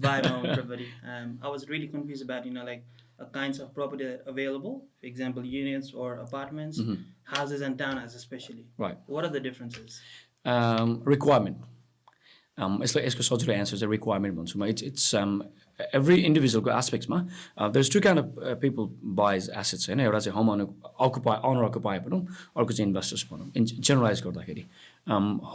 buy my own property. I was really confused about kinds of property available. For example, units or apartments, houses and townhouses especially. Right. What are the differences? Requirement. यसको सजिलो answer चाहिँ requirement भन्छु म it's every इन्डिभिजुअलको एस्पेक्ट्समा there's two kind of people buys assets होइन एउटा चाहिँ होम ओनर अकुपायर भनौँ अर्को चाहिँ इन्भेस्टर्स भनौँ जेनरलाइज गर्दाखेरि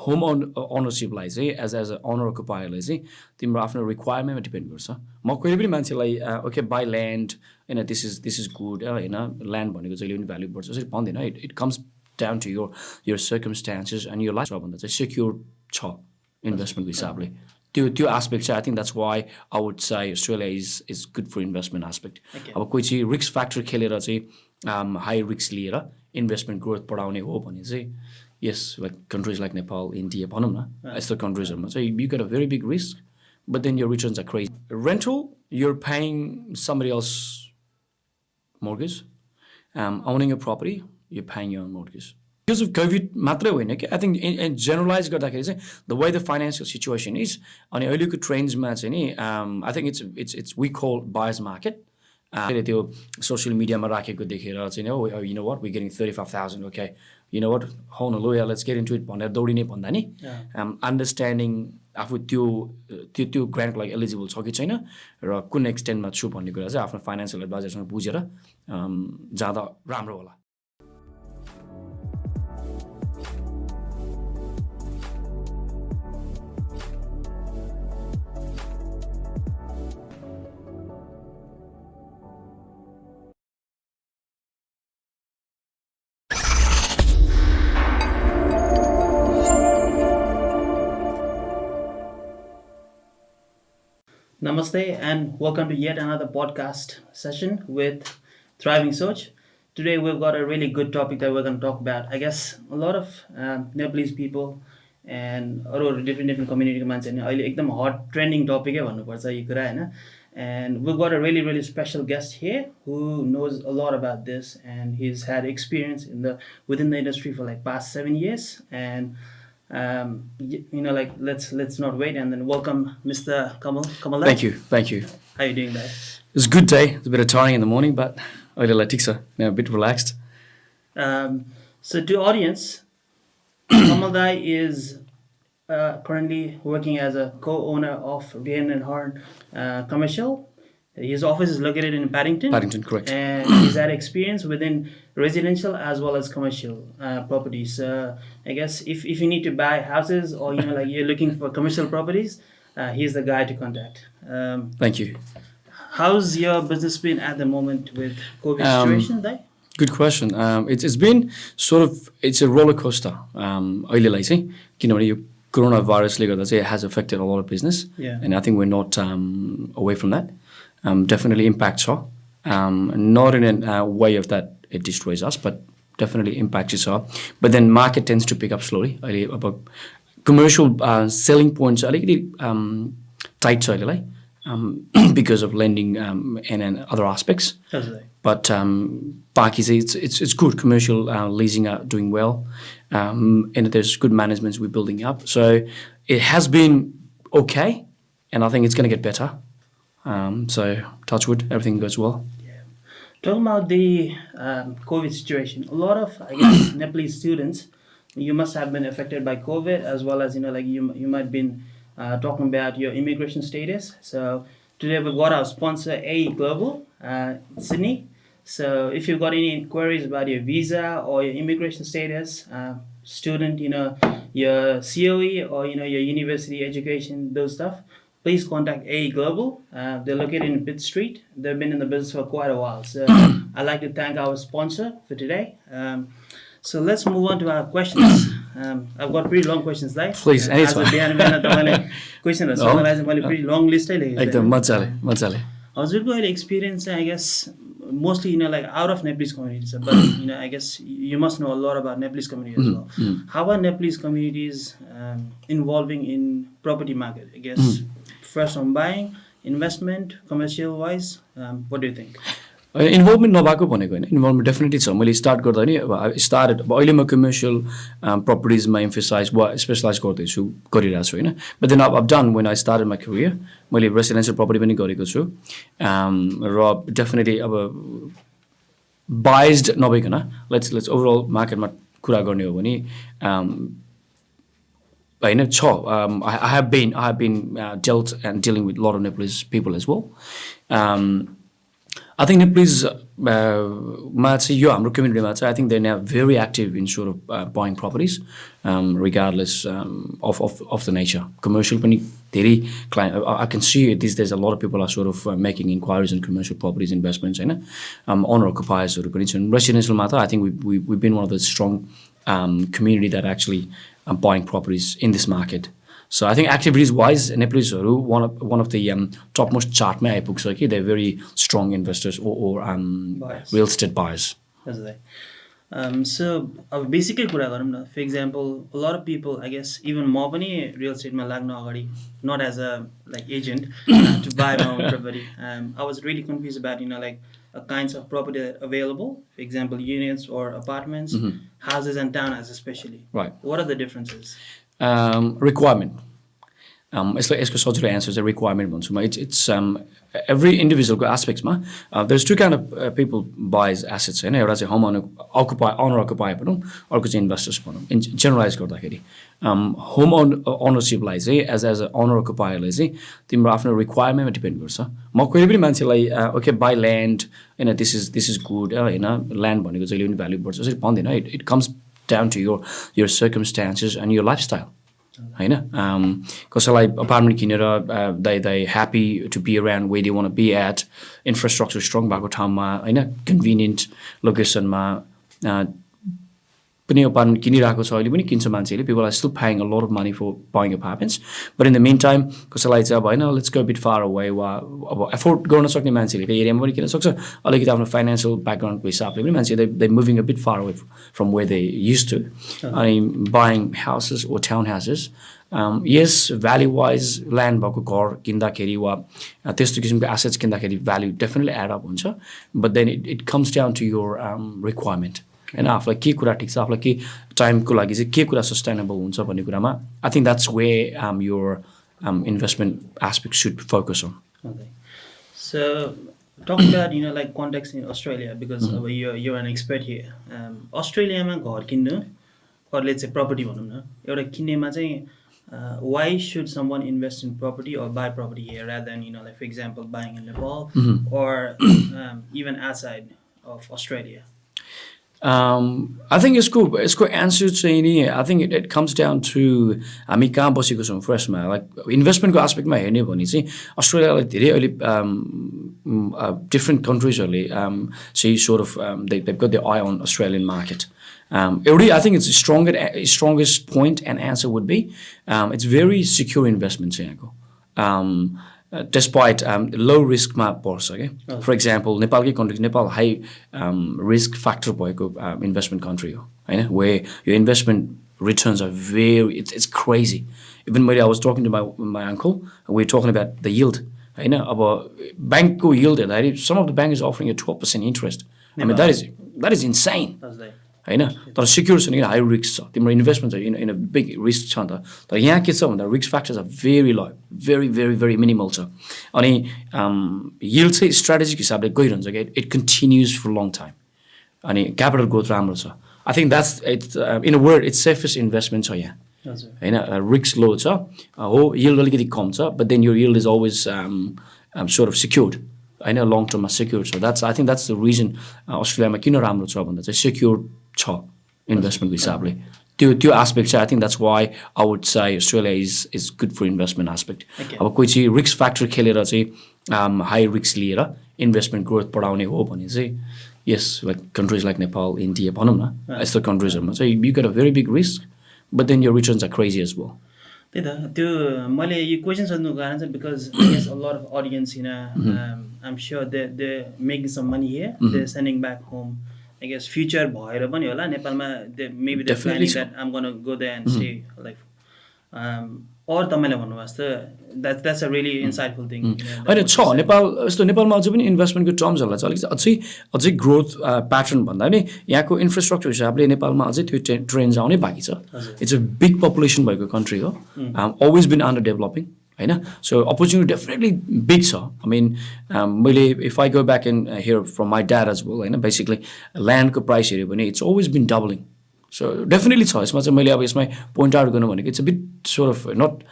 होम ओनरसिपलाई चाहिँ एज अ ओनर अकुपायरले चाहिँ तिम्रो आफ्नो रिक्वायरमेन्टमा डिपेन्ड गर्छ म कहिले पनि मान्छेलाई ओके बाई ल्यान्ड होइन दिस इज गुड होइन ल्यान्ड भनेको जहिले पनि भ्याल्यु बढ्छ यसरी भन्दैन it comes down to your circumstances and यो लाइफ भन्दा चाहिँ सेक्योर छ इन्भेस्टमेन्टको हिसाबले त्यो एस्पेक्ट चाहिँ I think that's why I would say Australia is good for investment aspect अब कोही चाहिँ रिस्क फ्याक्टर खेलेर चाहिँ हाई रिस्क लिएर इन्भेस्टमेन्ट ग्रोथ बढाउने हो भने चाहिँ यस like countries like Nepal India भनौँ न यस्तो कन्ट्रिजहरूमा चाहिँ you get a very big risk but then your returns are crazy rental you're paying somebody else mortgage owning a property you're paying your own mortgage because of COVID मात्रै होइन कि I think in generalise गर्दाखेरि चाहिँ the way the financial situation is अनि अहिलेको ट्रेन्ड्समा चाहिँ नि I think it's we call buyers market त्यो सोसियल मिडियामा राखेको देखेर चाहिँ हो you know what we getting 35,000 okay you know what हो न लो या लेट्स गेट इन्टु इट भनेर दौडिने भन्दा नि अन्डरस्ट्यान्डिङ आफू त्यो ग्रान्टको लागि एलिजिबल छ कि छैन र कुन एक्सटेन्टमा छु भन्ने कुरा चाहिँ आफ्नो फाइनेन्सियल एडभाइजरसँग बुझेर जाँदा राम्रो होला Namaste and welcome to yet another podcast session with Thriving Soch. Today we've got a really good topic that we're going to talk about. I guess a lot of Nepalese people and different community मान्छे नि अहिले एकदम hot trending topic है भन्नुपर्छ यो कुरा हैन. And we've got a really special guest here who knows a lot about this and he's had experience within the industry for like past 7 years and let's not wait and then welcome Mr. Kamal. Thank you. How are you doing, guys? It's a good day. It's a bit of tiring in the morning, but now a bit relaxed. So to audience, Kamal Dai is currently working as a co-owner of Raine and Horne Commercial. His office is located in Paddington. Paddington, correct. And he's had experience within residential as well as commercial properties. I guess if you need to buy houses or you're looking for commercial properties, he's the guy to contact. Thank you. How's your business been at the moment with COVID situation, Dai? Good question. It's been it's a roller coaster. अहिलेलाई चाहिँ किनभने यो coronavirusले गर्दा चाहिँ it has affected a lot of business. Yeah. And I think we're not away from that. Definitely impacts her. Not in a way of that it destroys us, but definitely impacts her. But then market tends to pick up slowly. About commercial selling points tight because of lending and other aspects. Totally. But Baki it's good. Commercial leasing are doing well, and there's good management we're building up. So it has been okay, and I think it's going to get better. So touch wood, everything goes well. Yeah. Talking about the COVID situation, a lot of I guess Nepalese students, you must have been affected by COVID as well as you might have been talking about your immigration status. So today we've got our sponsor AE Global, Sydney. So if you've got any inquiries about your visa or your immigration status, student, your COE or your university education, those stuff, please contact AE Global. They're located in Pitt Street. They've been in the business for quite a while. So I'd like to thank our sponsor for today. So let's move on to our questions. I've got pretty long questions, right? Please, anytime. Question pretty long list. मजाले हजुरको अहिले experience I guess mostly like out of Nepalese communities, but I guess you must know a lot about Nepalese community as well. How are Nepalese communities involving in property market? I guess first home buying, investment, commercial wise. What do you think? Involvement नभएको भनेको होइन, involvement definitely छ। मैले start गर्दा नि अब started, अब अहिले म कमर्सियल प्रपर्टिजमा एम्फेसाइज वा स्पेसलाइज गरिरहेको छु होइन। बट देन अब done when I started my career, मैले रेसिडेन्सियल प्रपर्टी पनि गरेको छु। र डेफिनेटली अब बाइज्ड नभइकन लेट्स ओभरअल मार्केटमा कुरा गर्ने हो भने होइन छ। I have been dealt and dealing with a lot of Nepalese people as well. I think Nepalese मा चाहिँ यो हाम्रो कम्युनिटीमा चाहिँ I think they're now very active in sort of buying properties, regardless of the nature. Commercial पनि धेरै client, I can see these days a lot of people are sort of making inquiries in commercial properties investments होइन। owner occupiers पनि छन्। Residential मा त I think we've been one of the strong community that actually buying properties in this market. So I think activities wise, Nepalese one of the topmost chart may आइपुग्छ कि they're very strong investors or real estate buyers. That's right. So basically कुरा गरौँ न, for example, a lot of people, I guess even म पनि real estate मा लाग्न अगाडि, not as a like agent to buy my own property. I was really confused about like kinds of property available, for example units or apartments, houses and townhouses especially. Right. What are the differences? Requirement. यसको सजिलो answer चाहिँ requirement भन्छु म। It's every इन्डिभिजुअलको एस्पेक्ट्समा there is two kind of people buys assets होइन। एउटा चाहिँ होम ओनर अकुपायर भनौँ, अर्को चाहिँ इन्भेस्टर्स भनौँ। जेनरलाइज गर्दाखेरि होम ओनरसिपलाई चाहिँ एज अ ओनर अकुपायरले चाहिँ तिम्रो आफ्नो रिक्वायरमेन्टमा डिपेन्ड गर्छ। म कहिले पनि मान्छेलाई ओके बाई ल्यान्ड होइन, दिस इज गुड होइन, ल्यान्ड भनेको जहिले पनि भ्याल्यु बढ्छ यसरी भन्दैन। It comes down to your circumstances and your lifestyle होइन। कसैलाई अपार्टमेन्ट किनेर they happy to be around way they want be at, infrastructure strong भएको ठाउँमा होइन, कन्भिनियन्ट लोकेसनमा पनि अपार्टमेन्ट किनिरहेको छ। अहिले पनि किन्छ मान्छेले, people are still paying a lot of money for buying apartments. But in the meantime कसैलाई चाहिँ अब होइन let's go bit far away, वा अब एफोर्ड गर्न सक्ने मान्छेले त्यो एरियामा पनि किन्न सक्छ। अलिकति आफ्नो फाइनेन्सियल ब्याकग्राउन्डको हिसाबले पनि मान्छे they moving a bit far away from way they use to. अनि buying houses or town houses, यस भ्याल्यु वाइज ल्यान्ड भएको घर किन्दाखेरि वा त्यस्तो किसिमको एसेट्स किन्दाखेरि भ्याल्यु डेफिनेटली एड अप हुन्छ। But then it comes down to your requirement होइन। आफूलाई के कुरा ठिक छ, आफूलाई के टाइमको लागि चाहिँ के कुरा सस्टेनेबल हुन्छ भन्ने कुरामा I think that's way your investment aspect should focus on. Okay. So talk about like context in Australia, because you're an expert here. अस्ट्रेलियामा घर किन्नु or let's say property भनौँ न, एउटा किन्नेमा चाहिँ why should someone invest in property or buy property here rather than like for example buying in Nepal or even outside of Australia? I think यसको answer चाहिँ नि I think it comes down to हामी कहाँ बसेको छौँ फर्स्टमा। Like इन्भेस्टमेन्टको एस्पेक्टमा हेर्ने भने चाहिँ अस्ट्रेलियालाई धेरै अहिले डिफ्रेन्ट कन्ट्रिजहरूले चाहिँ sort of they've got their eye on Australian market. I think it's strongest point and answer would be it's very secure investment चाहिँ यहाँको। Despite low risk मा पर्छ क्या। For example नेपालकै country, Nepal high risk factor भएको investment country हो होइन, where your investment returns are very it's crazy. Even मैले I was talking to my uncle, we were talking about the yield होइन। अब ब्याङ्कको yield हेर्दाखेरि some of the bank is offering a 12% interest. I mean that is insane होइन। तर secure छ नि, high risk छ, तिम्रो इन्भेस्टमेन्ट छ इन अ बिग रिस्क छ नि त। तर यहाँ के छ भन्दा risk factors are very low, very minimal छ। अनि यिल्ड चाहिँ स्ट्राटेजिक हिसाबले गइरहन्छ क्या, it continues for long time. अनि क्यापिटल ग्रोथ राम्रो छ। I think that's it's in a word it's safest investment छ यहाँ होइन। रिस्क लो छ हो, यिल्ड अलिकति कम छ, but then your yield is always sort of secured होइन, लङ टर्ममा सिक्योर छ। I think that's the reason अस्ट्रेलियामा किन राम्रो छ भन्दा चाहिँ सिक्योर छ इन्भेस्टमेन्टको हिसाबले। त्यो एस्पेक्ट चाहिँ I think that's why I would say Australia is good for investment aspect. अब कोही चाहिँ रिस्क फ्याक्टर खेलेर चाहिँ हाई रिस्क लिएर इन्भेस्टमेन्ट ग्रोथ बढाउने हो भने चाहिँ यस like countries like Nepal, India भनौँ न, यस्तो कन्ट्रिजहरूमा चाहिँ you get a very big risk but then your returns are crazy as well. त्यही त, त्यो मैले यो क्वेसन सोध्नुको कारण चाहिँ because yes a lot of audience I'm sure they making some money here, they're sending back home. I guess future भएर पनि होला नेपालमा maybe they're planning that I'm gonna go there and stay like or तपाईँले भन्नुभएको जस्तो that's a really insightful thing. होइन छ नेपाल यस्तो नेपालमा अझै पनि इन्भेस्टमेन्टको टर्म्सहरूलाई चाहिँ अलिकति अझै ग्रोथ प्याटर्न भन्दा पनि यहाँको इन्फ्रास्ट्रक्चर हिसाबले नेपालमा अझै त्यो ट्रेन्ड्स आउनै बाँकी छ इट्स अ बिग पपुलेसन भएको कन्ट्री हो अलवेज बिन अन्डर डेभलपिङ होइन सो अपर्च्युनिटी डेफिनेटली बिग छ आई मिन मैले if I go back in here from my dad as well होइन बेसिकली ल्यान्डको प्राइस हेऱ्यो भने it's always been doubling so definitely छ यसमा चाहिँ मैले अब यसमा पोइन्ट आउट गर्नु भनेको it's a bit sort of not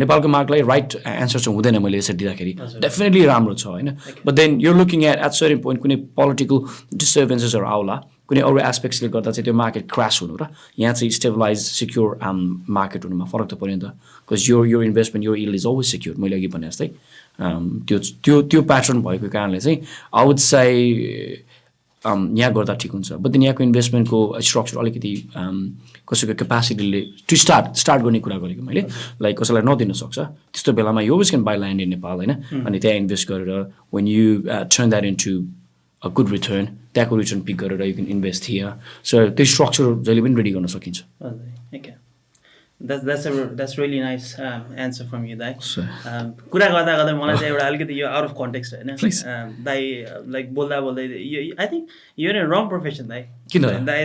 नेपालको मार्कलाई राइट एन्सर चाहिँ हुँदैन मैले यसरी दिँदाखेरि डेफिनेटली राम्रो छ होइन but then you looking at certain point कुनै पोलिटिकल डिस्टर्बेन्सेसहरू आउला कुनै अरू एस्पेक्ट्सले गर्दा चाहिँ त्यो मार्केट क्रास हुनु र यहाँ चाहिँ स्टेबलाइज सिक्योर मार्केट हुनुमा फरक त पर्यो नि त बिकज यो इन्भेस्टमेन्ट यो इल इज अलवेज सिक्योर मैले अघि भने जस्तै त्यो प्याटर्न भएको कारणले चाहिँ आई वुड से यहाँ गर्दा ठिक हुन्छ बट देन यहाँको इन्भेस्टमेन्टको स्ट्रक्चर अलिकति कसैको क्यापासिटीले टु स्टार्ट गर्ने कुरा गरेको मैले लाइक कसैलाई नदिन सक्छ त्यस्तो बेलामा you always can by land in Nepal होइन अनि त्यहाँ इन्भेस्ट गरेर when you turn that into a good return त्यहाँको रिटर्न पिक गरेर you can invest here so त्यो स्ट्रक्चर जहिले पनि रेडी गर्न सकिन्छ That's really nice answer from you, Dai. कुरा गर्दा गर्दा मलाई चाहिँ एउटा अलिकति यो आउट अफ कन्टेक्स्ट होइन दाइ लाइक बोल्दा बोल्दै आई थिङ्क यो रङ प्रोफेसन दाइ किन दाइ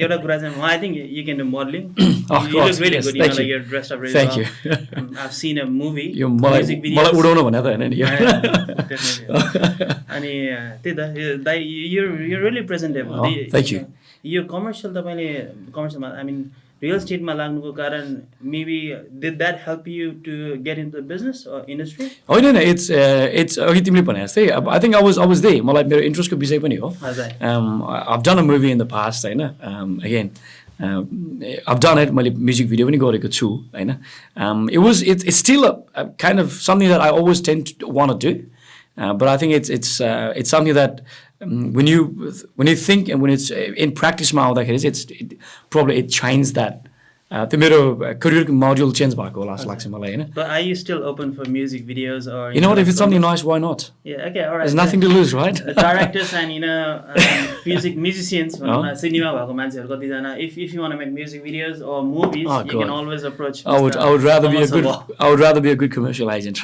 एउटा कुरा चाहिँ I think you can do modelling you look really good you like you dressed up really well I have seen a movie music video मलाई उडाउन भने त हैन नि यो अनि त्यही त दाइ you really presentable thank you यो कमर्सियल तपाईले कमर्सियलमा आई मिन रियल स्टेटमा लाग्नुको कारण maybe did that help you to get into the business industry होइन इट्स अघि तिमीले भने जस्तै I think I was there मलाई मेरो इन्ट्रेस्टको विषय पनि हो I've done a movie in the past होइन अगेन I've done it मैले म्युजिक भिडियो पनि गरेको छु होइन it's still a kind of something that I always tend to want to do but I think it's something that when you think and when it's in practice ma probably it shines that त्यो मेरो करियरको module change भएको होला जस्तो लाग्छ मलाई हैन But are you still open for music videos or you know what if it's something nice why not yeah okay all right there's nothing to lose right directors and musicians cinema भएको मान्छेहरु कति जना if you want to make music videos or movies you can always approach I would rather be a good commercial agent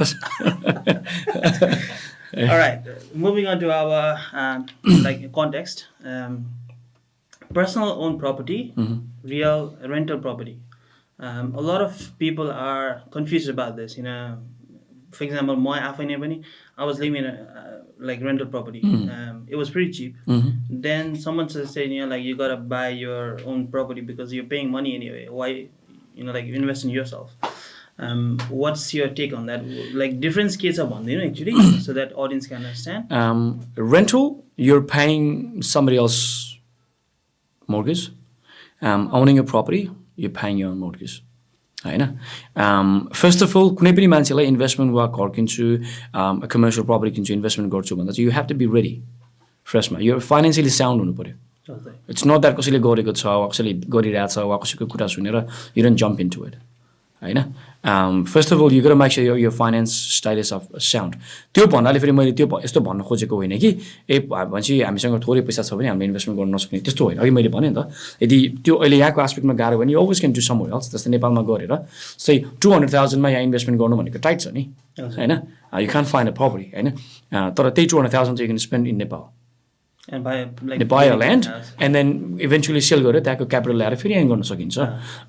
All right, moving on to our like context. Personal owned property, real rental property. A lot of people are confused about this. You know, for example, I was living in a like rental property. It was pretty cheap. Then someone says, like you gotta buy your own property because you're paying money anyway. Why, like invest in yourself. What's your take on that? Like different scales of one, actually, so that audience can understand. Rental, you're paying somebody else's mortgage. Owning a property, you're paying your own mortgage. First of all, कुनै पनि मान्छेलाई investment वा घर किन्छु a commercial property किन्छु investment गर्छु भन्दा चाहिँ you have to be ready. फ्रेसमा यो फाइनेन्सियली साउन्ड हुनु पर्यो इट्स नट द्याट कसैले गरेको छ वा कसैले गरिरहेछ वा कसैको कुरा सुनेर you don't jump into it होइन first of all you got make sure यो फाइनेन्स स्टाइलिस अफ साउन्ड त्यो भन्नाले फेरि मैले त्यो यस्तो भन्न खोजेको होइन कि भनेपछि हामीसँग थोरै पैसा छ भने हामीले इन्भेस्टमेन्ट गर्न नसक्ने त्यस्तो होइन अघि मैले भने नि त यदि त्यो अहिले यहाँको एस्पेक्टमा गाह्रो भने always can do somewhere else जस्तै नेपालमा गरेर सही 200,000 मा यहाँ इन्भेस्टमेन्ट गर्नु भनेको टाइट छ नि होइन you can find a property होइन तर त्यही 200,000 चाहिँ you can spend in Nepal and buy a land and then eventually sell गरेर त्यहाँको क्यापिटल ल्याएर फेरि यहाँ गर्न सकिन्छ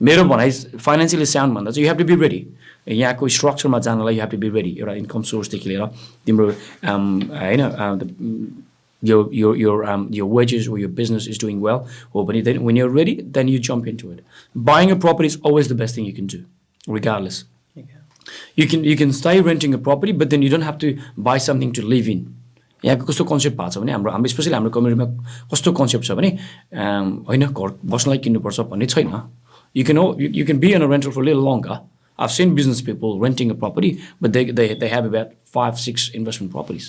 मेरो भनाइ फाइनेन्सियली साउन्ड भन्दा चाहिँ you have to be ready यहाँको स्ट्रक्चरमा जानलाई you have to be ready एउटा इन्कम सोर्सदेखि लिएर तिम्रो होइन your wages or your business is doing well or then when you're ready then you jump into it buying a property is always the best thing you can do regardless you can stay renting a property but then you don't have to buy something to live in यहाँको कस्तो concept भएको छ भने हाम्रो specially हाम्रो कम्युनिटीमा कस्तो concept छ भने होइन घर बस्नलाई किन्नुपर्छ भन्ने छैन you can be on a rental for little longer I've seen business people renting a property but they have about 5-6 investment properties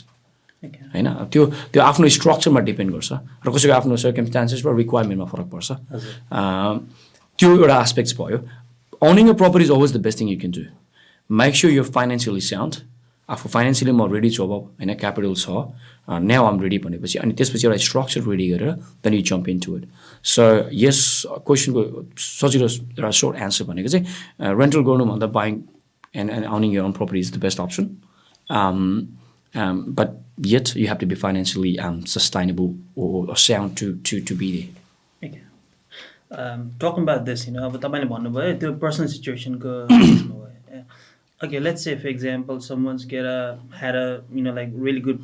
होइन त्यो आफ्नो स्ट्रक्चरमा डिपेन्ड गर्छ र कसैको आफ्नो सर्कमस्टान्सेस र रिक्वायरमेन्टमा फरक पर्छ त्यो एउटा एस्पेक्ट्स भयो owning a property is always the best thing you can do make sure you're financially sound आफू फाइनेन्सियली म रेडी छु अब होइन क्यापिटल छ नाउ आम रेडी भनेपछि अनि त्यसपछि एउटा स्ट्रक्चर रेडी गरेर then you jump into it so yes क्वेसनको सजिलो एउटा सोर्ट एन्सर भनेको चाहिँ रेन्टल गर्नुभन्दा buying and owning your own property is the best option. But yet you have to be financially sustainable or sound to be there. Okay. Talking about this, अब तपाईले भन्नुभयो त्यो personal सिचुएसनको okay, let's say for example someone's had a like really good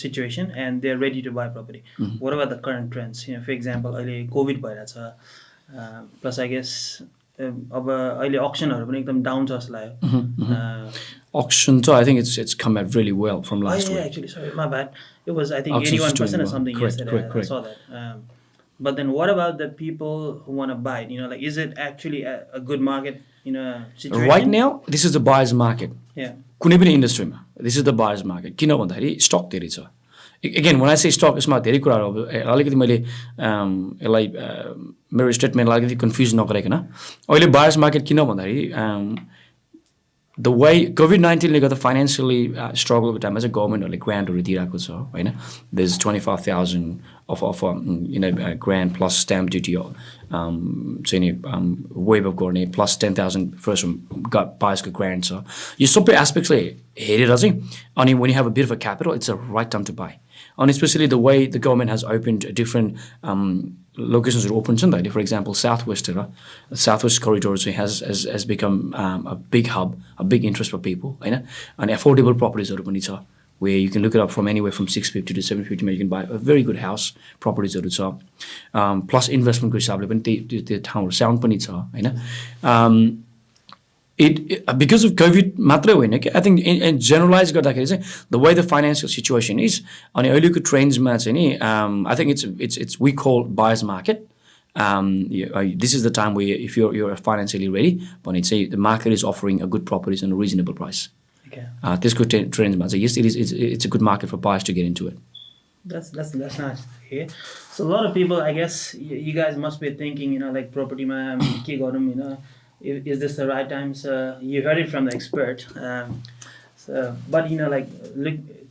situation and they're ready to buy property. What about the current trends? For example, अहिले COVID भइरहेछ plus I guess अब अहिले auctionहरु पनि एकदम डाउन छ जस्तो लाग्यो. Auction too, I think it's come out really well from last week. Actually, sorry, my bad. It was I think 81% or something yesterday. I saw that. But then what about the people who want to buy it? Like is it actually a good market situation? Right now, this is the buyer's market. Yeah. कुनै पनि इन्डस्ट्रीमा this is the buyer's market. किन भन्दाखेरि stock धेरै छ. Again, when I say stock, यसमा धेरै कुराहरु अलिकति मैले यसलाई मेरो स्टेटमेन्टलाई अलिकति कन्फ्युज नगराइकन अहिले बायर्स मार्केट किन भन्दाखेरि the way COVID-19 ले गर्दा फाइनान्शियली स्ट्रगलको टाइममा चाहिँ गभर्नमेन्टहरुले ग्रान्टहरु दिइराको छ हैन there's 25,000 of grant plus stamp duty चाहिँ नि वेभ अफ गर्ने plus 10,000 first बायर्सको ग्रान्ट छ यो सबै एस्पेक्ट्सले हेरेर चाहिँ अनि when you have a bit of a capital it's a right time to buy and especially the way the government has opened different locations are open छ नि त for example southwest corridor has become a big hub a big interest for people हैन and affordable properties हरु पनि छ where you can look it up from anywhere from 650 to 750 you can buy a very good house properties हरु छ plus investment को हिसाबले पनि त्यो ठाउँहरु साउन्ड पनि छ हैन because of COVID मात्रै होइन कि I think in generalize गर्दाखेरि चाहिँ the way the financial situation is अनि अहिलेको ट्रेन्ड्समा चाहिँ नि I think it's we call buyer's market this is the time where if you're financially ready भने चाहिँ the market is offering a good properties on a reasonable price. Okay. त्यसको ट्रेन्ड्समा चाहिँ yes it's a good market for buyers to get into it. That's nice. Okay. So a lot of people I guess you guys must be thinking like property मा के गरौँ is this the right time? So you heard it from the expert. But like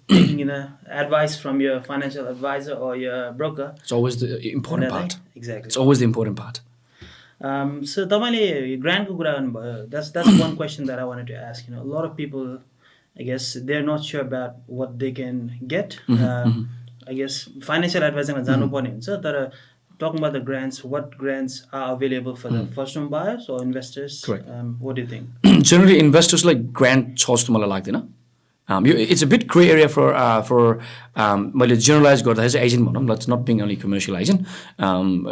taking advice from your financial advisor or your broker. It's always the important part. Exactly. It's always the important part. So तपाईले grant को कुरा गर्नुभयो. That's one question that I wanted to ask. A lot of people, I guess, they're not sure about what they can get. I guess financial advisor मा जानु पर्ने हुन्छ तर talking about the grants, what grants are available for the first-time buyers or investors? Correct. What do you think? Generally, investors like grant छ जस्तो मलाई लाग्दैन. It's a bit gray area for मैले generalize गर्दा चाहिँ agent भनौँ. Let's not being only commercial agent.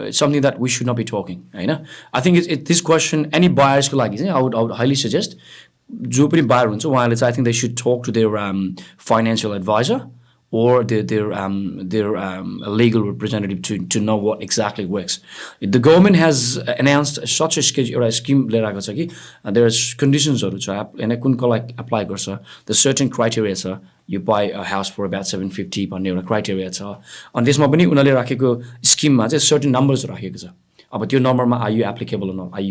It's something that we should not be talking. हैन. I think this question any buyers को लागि चाहिँ I would highly suggest जो पनि buyer हुन्छ उहाँले चाहिँ I think they should talk to their financial advisor. Or their legal representative to know what exactly works. The government has announced such a scheme लिएको छ कि there are conditions and कुनको लागि apply गर्छ. The certain criteria छ. You buy a house for about 750 भन्ने एउटा criteria छ. अनि त्यसमा पनि उनीहरूले राखेको स्किममा चाहिँ certain numbers राखेको छ. अब त्यो नम्बरमा are you applicable or not? Are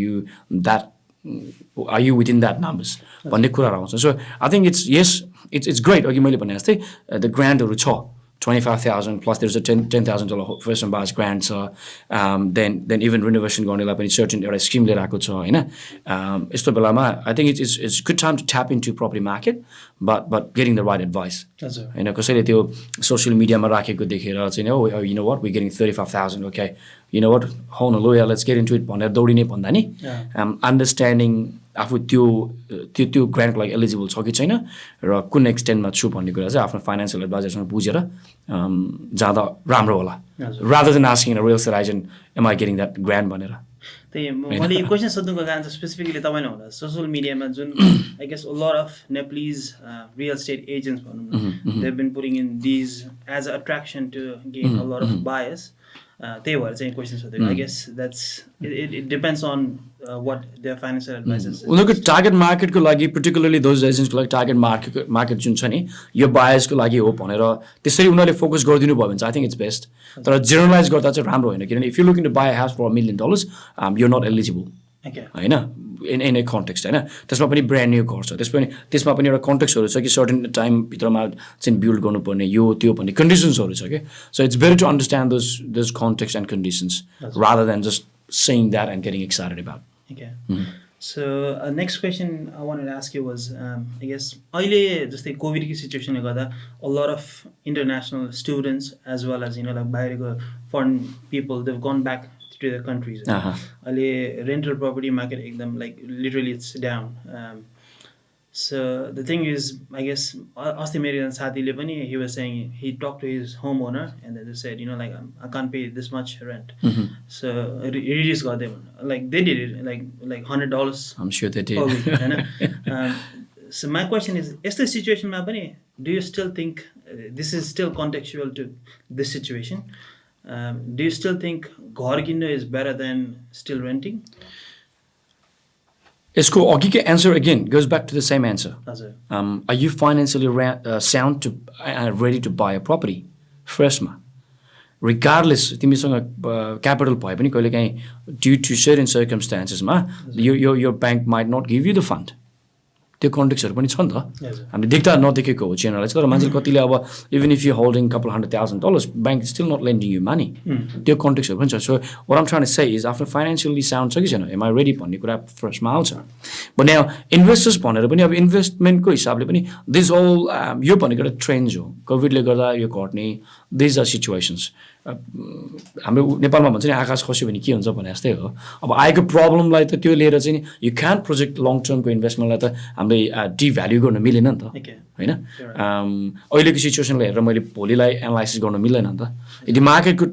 you within that numbers? भन्ने कुरा आउँछ. So I think it's great. अघि मैले भने जस्तै the grantहरु छ 25,000 plus there's a $10,000 first time buyers grant then even renovation गर्नेलाई पनि certain एउटा scheme लिएर आएको छ हैन यस्तो बेलामा I think it's good time to tap into property market but getting the right advice. हैन कसैले त्यो social media मा राखेको देखेर चाहिँ oh you know what we're getting 35,000 okay you know what hold on lawyer let's get into it भनेर दौडिने भन्दा नि understanding आफू त्यो ग्रान्टको लागि एलिजिबल छ कि छैन र कुन एक्सटेन्टमा छु भन्ने कुरा चाहिँ आफ्नो फाइनान्शियल एडभाइजरसँग बुझेर जाँदा राम्रो होला rather than asking a real estate agent am I getting that grant भनेर त्यही मैले यो क्वेशन सोध्नुको कारण चाहिँ स्पेसिफिकली तपाईले हुँदा सोशल मिडियामा जुन I guess a lot of Nepalese real estate agents भनौँ they've been putting in these as an attraction to gain a lot of buyers. त्यही भएर चाहिँ क्वेसन सोधेको I guess that's it depends on what their financial advisors उनीहरुको target मार्केटको लागि particularly those agents को लागि target market जुन छ नि यो बायर्सको लागि हो भनेर त्यसरी उनीहरुले फोकस गरिदिनु भयो भने चाहिँ I think it's best तर जेनरलाइज गर्दा चाहिँ राम्रो होइन किनभने if you're looking to buy a house for $1 million you're not eligible Okay. होइन इन ए कन्टेक्स्ट होइन त्यसमा पनि ब्रान्ड न्यू घर छ त्यसमा पनि एउटा कन्टेक्स्टहरू छ कि सर्टेन टाइमभित्रमा चाहिँ बिल्ड गर्नुपर्ने यो त्यो भन्ने कन्डिसन्सहरू छ कि so it's better to understand those context and conditions rather than just saying that and getting excited about Okay. So next question I wanted to ask you was, I guess अहिले जस्तै कोभिडको सिचुएसनले गर्दा a lot of international students as well as like बाहिरको foreign people they've gone back to their countries. अहिले rental property market एकदम like literally it's down. So the thing is, I guess अस्ति मेरो एकजना साथीले पनि he was saying he talked to his homeowner and they said like I can't pay this much rent. So reduce गरिदियो भने like they did it like $100. I'm sure they did. per week, होइन? So my question is यस्तो सिचुएसनमा पनि do you still think this is still contextual to this situation? Do you still think घर किन्नु is better than still renting? यसको अघिको answer again goes back to the same answer हजुर are you financially sound to ready to buy a property फर्स्टमा regardless तिमीसँग capital भए पनि कहिलेकाहीँ ड्यु टु सर्टेन सर्कमस्टान्सेसमा यो bank might not give you the fund त्यो कन्टेक्सहरू पनि छ नि त हामीले देख्दा नदेखेको हो जेनरलाइज तर मान्छेले कतिले अब even if you holding $200,000 bank still not lending you money त्यो कन्टेक्सहरू पनि छ so what am trying to say is आफ्नो फाइनेन्सियली साउन्ड छ कि छैन एम आई रेडी भन्ने कुरा फर्स्टमा आउँछ भने इन्भेस्टर्स भनेर पनि अब इन्भेस्टमेन्टको हिसाबले पनि दिस होल यो भनेको एउटा ट्रेन्ड हो कोभिडले गर्दा यो घट्ने दिज आर सिचुएसन्स हाम्रो नेपालमा भन्छ नि आकाश खस्यो भने के हुन्छ भने जस्तै हो अब आएको प्रब्लमलाई त त्यो लिएर चाहिँ यु क्यान प्रोजेक्ट लङ टर्मको इन्भेस्टमेन्टलाई त हामीले डिभ्याल्यु गर्न मिलेन नि त होइन अहिलेको सिचुएसनलाई हेरेर मैले भोलिलाई एनालाइसिस गर्न मिल्दैन नि त यदि मार्केटको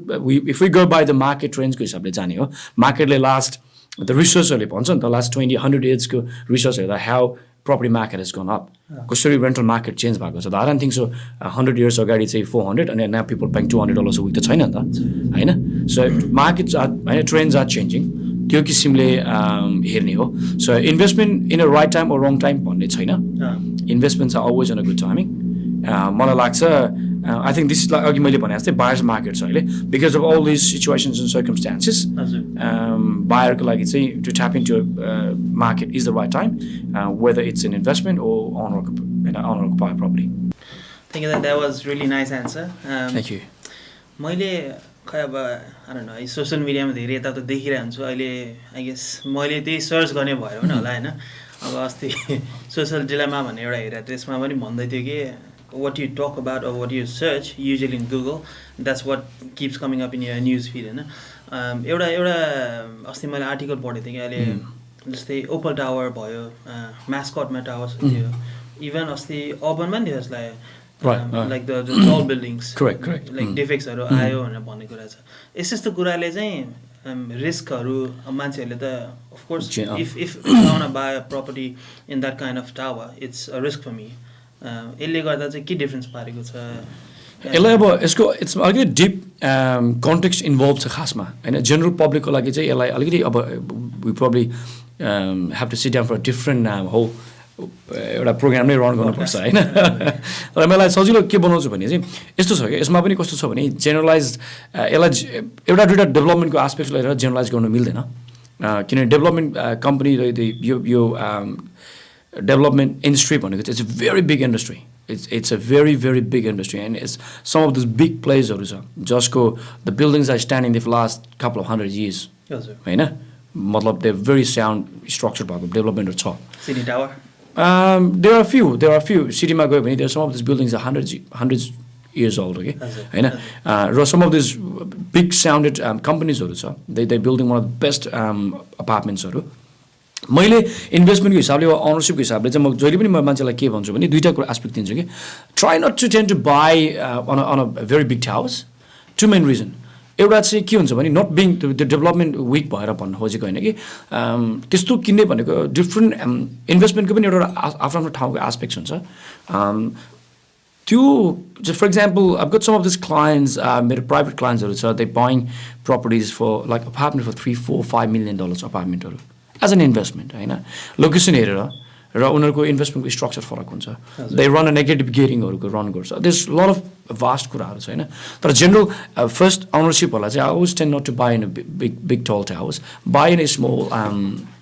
if we go by the market ट्रेन्ड्सको हिसाबले जाने हो मार्केटले लास्ट द रिसर्चहरूले भन्छ नि त लास्ट 100 इयर्सको रिसर्च हेर्दा how property market has gone up. कसरी rental market change भएको छ. I don't think so. 100 years अगाडि चाहिँ 400 and now people paying $200 a week त छैन नि त हैन. So markets are trends are changing. त्यो किसिमले हेर्ने हो. So investment in a right time or wrong time भन्ने छैन. Investments are always on a good timing. मलाई लाग्छ I think this is like अघि मैले भने जस्तै buyer's market छ अहिले because of all these situations and circumstances. Buyerको लागि चाहिँ to tap into a market is the right time, whether it's an investment or owner-occupied property. Thank you. That was really nice answer. Thank you. मैले खै अब I don't know social मिडियामा धेरै यताउता देखिरहेको हुन्छु अहिले I guess मैले त्यही सर्च गर्ने भएर पनि होला हैन. अब अस्ति सोशल डिलेमा भन्ने एउटा हेरेँ त्यसमा पनि भन्दै थियो कि what you talk about or what you search usually in Google that's what keeps coming up in your news feed हैन. एउटा अस्ति मैले आर्टिकल पढेको थिएँ कि अहिले जस्तै ओपल टावर भयो मास्कटमा टावर्स थियो इभन अस्ति अर्बनमा नि थियो यसलाई like the tall buildings correct like defectsहरू आयो भनेर भन्ने कुरा छ. यस्तो कुराले चाहिँ रिस्कहरू मान्छेहरूले त of course if I want to buy a property in that kind of tower it's a risk for me. यसले गर्दा चाहिँ के डिफरेन्स पारेको छ यसलाई अब यसको इट्स अलिकति डिप कन्टेक्स्ट इन्भल्भ छ खासमा हैन जनरल पब्लिकको लागि चाहिँ यसलाई अलिकति अब we probably have to sit down for different हो एउटा प्रोग्राम नै रन गर्नुपर्छ हैन. तर मलाई सजिलो के बनाउँछु भने चाहिँ यस्तो छ कि यसमा पनि कस्तो छ भने जेनरलाइज यसलाई एउटा दुईवटा डेभलपमेन्टको एस्पेक्ट लिएर जेनरलाइज गर्नु मिल्दैन किनभने डेभलपमेन्ट कम्पनी यो development industry it's a very big industry. It's a very big industry and it's some of those big players also. Just go the buildings are standing there for the last couple of 100 years. Yes sir. Right? Matlab they're very sound structured by development or top. City Tower. There are a few. City Mago there are some of these buildings are hundreds years old, okay? Right? Some of these big sounded companies also. They're building one of the best apartments also. मैले इन्भेस्टमेन्टको हिसाबले वा अनरसिपको हिसाबले चाहिँ म जहिले पनि म मान्छेलाई के भन्छु भने दुईटा कुरा एस्पेक्ट दिन्छु कि try not to tend to buy on a very big house. Two main reason एउटा चाहिँ के हुन्छ भने नट बिङ त्यो डेभलपमेन्ट विक भएर भन्नु खोजेको होइन कि त्यस्तो किन्ने भनेको डिफ्रेन्ट इन्भेस्टमेन्टको पनि एउटा आफ्नो आफ्नो ठाउँको एस्पेक्ट हुन्छ. त्यो for example I got some of this clients मेरो प्राइभेट क्लाइन्ट्सहरू छ they buying properties for like apartment for $3, $4, $5 million अपार्टमेन्टहरू as an investment हैन लोकेसन हेरेर र उनीहरूको इन्भेस्टमेन्टको स्ट्रक्चर फरक हुन्छ दे रन अ नेगेटिभ गेयरिङहरूको रन गर्छ दिस लट अफ भास्ट कुराहरू छ होइन तर जेनरल फर्स्ट अनरसिपहरूलाई चाहिँ I always tend not to buy in a big tall house by in a small